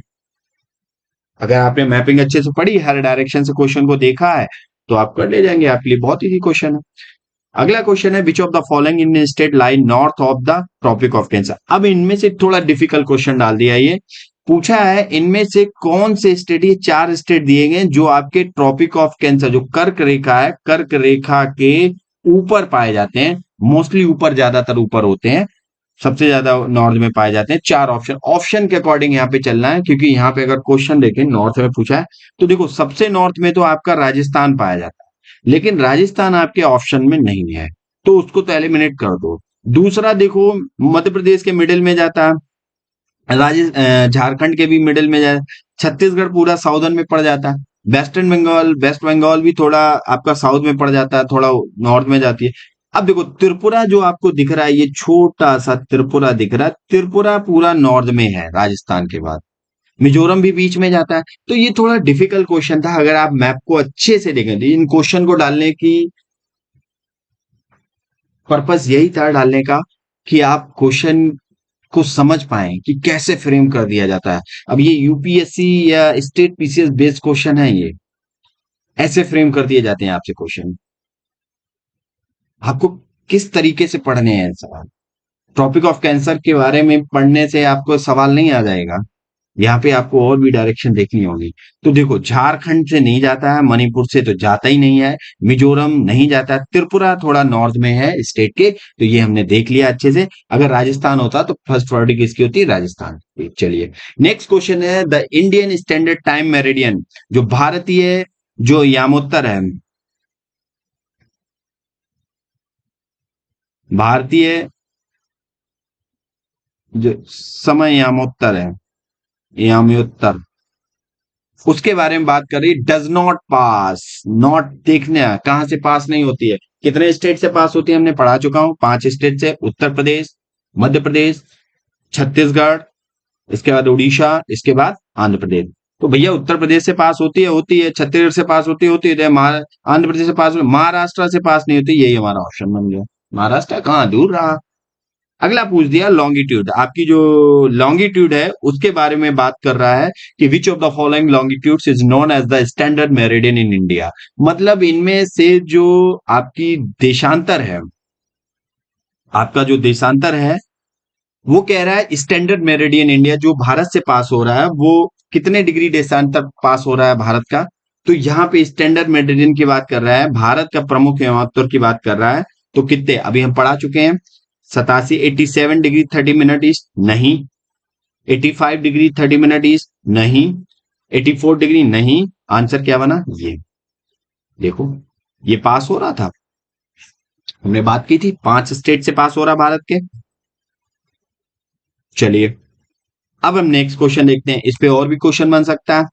अगर आपने मैपिंग अच्छे से पढ़ी, हर डायरेक्शन से क्वेश्चन को देखा है, तो आप कर ले जाएंगे, आपके लिए बहुत इजी क्वेश्चन है। अगला क्वेश्चन है, which of the following Indian state lie north of the tropic of Cancer. अब इनमें से थोड़ा डिफिकल्ट क्वेश्चन डाल दिया, ये पूछा है इनमें से कौन से स्टेट, ये 4 स्टेट दिए गए जो आपके ट्रॉपिक ऑफ कैंसर, जो कर्क रेखा है, कर्क रेखा के ऊपर पाए जाते हैं, मोस्टली ऊपर, ज्यादातर ऊपर होते हैं, सबसे ज्यादा नॉर्थ में पाए जाते हैं। 4 ऑप्शन, ऑप्शन के अकॉर्डिंग यहाँ पे चलना है, क्योंकि यहाँ पे अगर क्वेश्चन देखें नॉर्थ में पूछा है, तो देखो सबसे नॉर्थ में तो आपका राजस्थान पाया जाता है, लेकिन राजस्थान आपके ऑप्शन में नहीं है, तो उसको तो एलिमिनेट कर दो। दूसरा देखो, मध्य प्रदेश के मिडिल में जाता है, झारखंड के भी मिडिल में जाता, छत्तीसगढ़ पूरा साउदर्न में पड़ जाता है, वेस्टर्न बंगाल, वेस्ट बंगाल भी थोड़ा आपका साउथ में पड़ जाता है, थोड़ा नॉर्थ में जाती है। अब देखो त्रिपुरा जो आपको दिख रहा है, ये छोटा सा त्रिपुरा दिख रहा है, त्रिपुरा पूरा नॉर्थ में है राजस्थान के बाद, मिजोरम भी बीच में जाता है। तो ये थोड़ा डिफिकल्ट क्वेश्चन था, अगर आप मैप को अच्छे से देखें, तो इन क्वेश्चन को डालने की पर्पस यही था, डालने का, कि आप क्वेश्चन को समझ पाए कि कैसे फ्रेम कर दिया जाता है। अब ये यूपीएससी या स्टेट पीसीएस बेस्ड क्वेश्चन है, ये ऐसे फ्रेम कर दिए जाते हैं आपसे क्वेश्चन, आपको किस तरीके से पढ़ने हैं सवाल। टॉपिक ऑफ कैंसर के बारे में पढ़ने से आपको सवाल नहीं आ जाएगा, यहाँ पे आपको और भी डायरेक्शन देखनी होगी। तो देखो, झारखंड से नहीं जाता है, मणिपुर से तो जाता ही नहीं है, मिजोरम नहीं जाता है, त्रिपुरा थोड़ा नॉर्थ में है स्टेट के, तो ये हमने देख लिया अच्छे से। अगर राजस्थान होता तो फर्स्ट प्रायोरिटी किसकी होती, राजस्थान। चलिए नेक्स्ट क्वेश्चन है, the Indian standard time meridian, जो भारतीय, जो यामोत्तर है, भारतीय जो समय यामोत्तर है, यामोत्तर, उसके बारे में बात कर रही, डज नॉट पास। नॉट देखने कहां से पास नहीं होती है, कितने स्टेट से पास होती है, हमने पढ़ा चुका हूं, 5 स्टेट से, उत्तर प्रदेश, मध्य प्रदेश, छत्तीसगढ़, इसके बाद उड़ीसा, इसके बाद आंध्र प्रदेश। तो भैया उत्तर प्रदेश से पास होती है, होती है, छत्तीसगढ़ से पास होती है, होती है, आंध्र प्रदेश से पास, महाराष्ट्र से पास नहीं होती, यही हमारा ऑप्शन बन गया। महाराष्ट्र कहाँ दूर रहा। अगला पूछ दिया लॉन्गिट्यूड, आपकी जो लॉन्गिट्यूड है उसके बारे में बात कर रहा है कि which of the following longitudes is known as the standard meridian in India. मतलब इनमें से जो आपकी देशांतर है, आपका जो देशांतर है, वो कह रहा है स्टैंडर्ड मेरिडियन इंडिया जो भारत से पास हो रहा है वो कितने डिग्री देशांतर पास हो रहा है भारत का। तो यहाँ पे स्टैंडर्ड मेरिडियन की बात कर रहा है, भारत का प्रमुख एवं की बात कर रहा है। तो कितने अभी हम पढ़ा चुके हैं, 87 87 डिग्री 30 मिनट ईस्ट नहीं, 85 डिग्री 30 मिनट ईस्ट नहीं, 84 डिग्री नहीं। आंसर क्या बना, ये देखो, ये पास हो रहा था। हमने बात की थी 5 स्टेट से पास हो रहा भारत के। चलिए अब हम नेक्स्ट क्वेश्चन देखते हैं, इस पे और भी क्वेश्चन बन सकता है।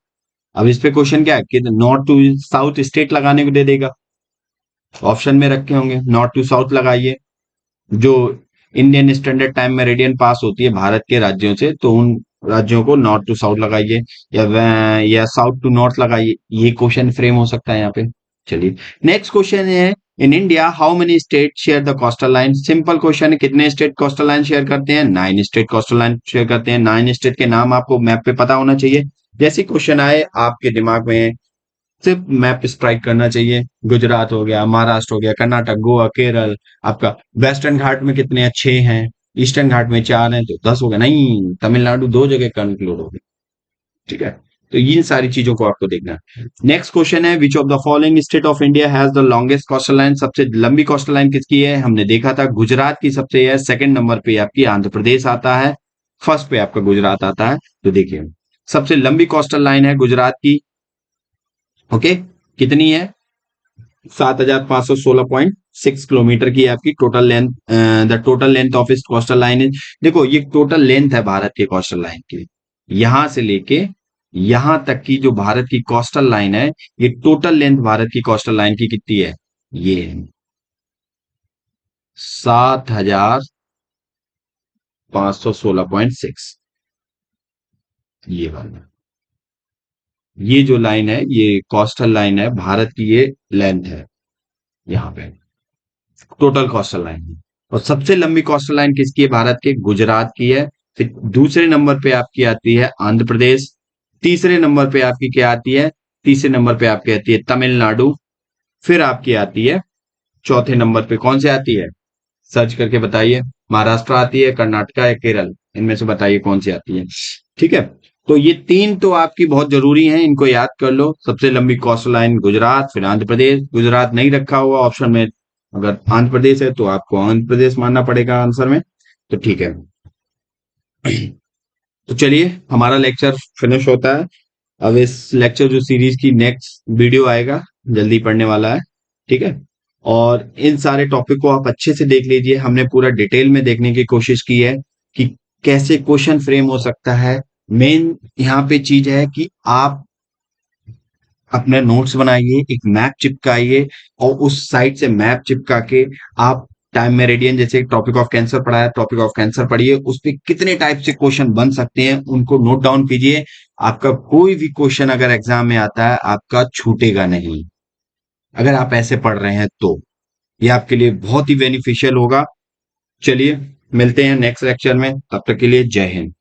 अब इस पे क्वेश्चन क्या है कि नॉर्थ टू साउथ स्टेट लगाने को दे देगा, ऑप्शन में रखे होंगे नॉर्थ टू साउथ लगाइए। जो इंडियन स्टैंडर्ड टाइम मेरिडियन पास होती है भारत के राज्यों से, तो उन राज्यों को नॉर्थ टू साउथ लगाइए या साउथ टू नॉर्थ लगाइए। ये क्वेश्चन फ्रेम हो सकता है यहाँ पे। चलिए नेक्स्ट क्वेश्चन है, in India how many state share the coastal line. Simple question है, कितने स्टेट कोस्टल लाइन शेयर करते हैं, 9 स्टेट कोस्टल लाइन शेयर करते हैं। 9 स्टेट के नाम आपको मैप पे पता होना चाहिए। जैसे क्वेश्चन आए आपके दिमाग में सिर्फ मैप स्ट्राइक करना चाहिए। गुजरात हो गया, महाराष्ट्र हो गया, कर्नाटक, गोवा, केरल। आपका वेस्टर्न घाट में कितने हैं, 6 हैं। ईस्टर्न घाट में 4 हैं, तो 10 हो गया। नहीं, तमिलनाडु 2 जगह कंक्लूड हो गया। ठीक है, तो इन सारी चीजों को आपको देखना है। नेक्स्ट क्वेश्चन है, which of the following state of India has the longest coastal line. सबसे लंबी कोस्टल लाइन किसकी है, हमने देखा था गुजरात की सबसे है। सेकंड नंबर पे आपकी आंध्र प्रदेश आता है, फर्स्ट पे आपका गुजरात आता है। तो देखिए सबसे लंबी कोस्टल लाइन है गुजरात की। ओके, कितनी है, 7516.6 किलोमीटर की आपकी total length. The total length of इस कोस्टल लाइन इज, देखो ये टोटल लेंथ है भारत के कोस्टल लाइन की, यहां से लेके यहां तक की जो भारत की कोस्टल लाइन है, ये टोटल लेंथ भारत की कोस्टल लाइन की कितनी है, ये 7516.6। ये वाला, ये जो लाइन है ये कोस्टल लाइन है भारत की, ये लेंथ है यहाँ पे टोटल कोस्टल लाइन है। और सबसे लंबी कोस्टल लाइन किसकी है, भारत के गुजरात की है। फिर दूसरे नंबर पे आपकी आती है आंध्र प्रदेश। तीसरे नंबर पे आपकी क्या आती है, तीसरे नंबर पे आपकी आती है तमिलनाडु। फिर आपकी आती है चौथे नंबर पे, कौन से आती है, सर्च करके बताइए। महाराष्ट्र आती है, कर्नाटका या केरल, इनमें से बताइए कौन सी आती है। ठीक है, तो ये तीन तो आपकी बहुत जरूरी हैं, इनको याद कर लो। सबसे लंबी कोस्टल लाइन गुजरात, फिर आंध्र प्रदेश। गुजरात नहीं रखा हुआ ऑप्शन में, अगर आंध्र प्रदेश है तो आपको आंध्र प्रदेश मानना पड़ेगा आंसर में। तो ठीक है, तो चलिए हमारा लेक्चर फिनिश होता है। अब इस लेक्चर जो सीरीज की नेक्स्ट वीडियो आएगा, जल्दी पढ़ने वाला है। ठीक है, और इन सारे टॉपिक को आप अच्छे से देख लीजिए। हमने पूरा डिटेल में देखने की कोशिश की है कि कैसे क्वेश्चन फ्रेम हो सकता है। मेन यहाँ पे चीज है कि आप अपने नोट्स बनाइए, एक मैप चिपकाइए, और उस साइट से मैप चिपका के आप टाइम मेरिडियन, जैसे टॉपिक ऑफ कैंसर पढ़ा है, टॉपिक ऑफ कैंसर पढ़िए, उस पे कितने टाइप से क्वेश्चन बन सकते हैं उनको नोट डाउन कीजिए। आपका कोई भी क्वेश्चन अगर एग्जाम में आता है आपका छूटेगा नहीं, अगर आप ऐसे पढ़ रहे हैं तो ये आपके लिए बहुत ही बेनिफिशियल होगा। चलिए मिलते हैं नेक्स्ट लेक्चर में, तब तक के लिए जय हिंद।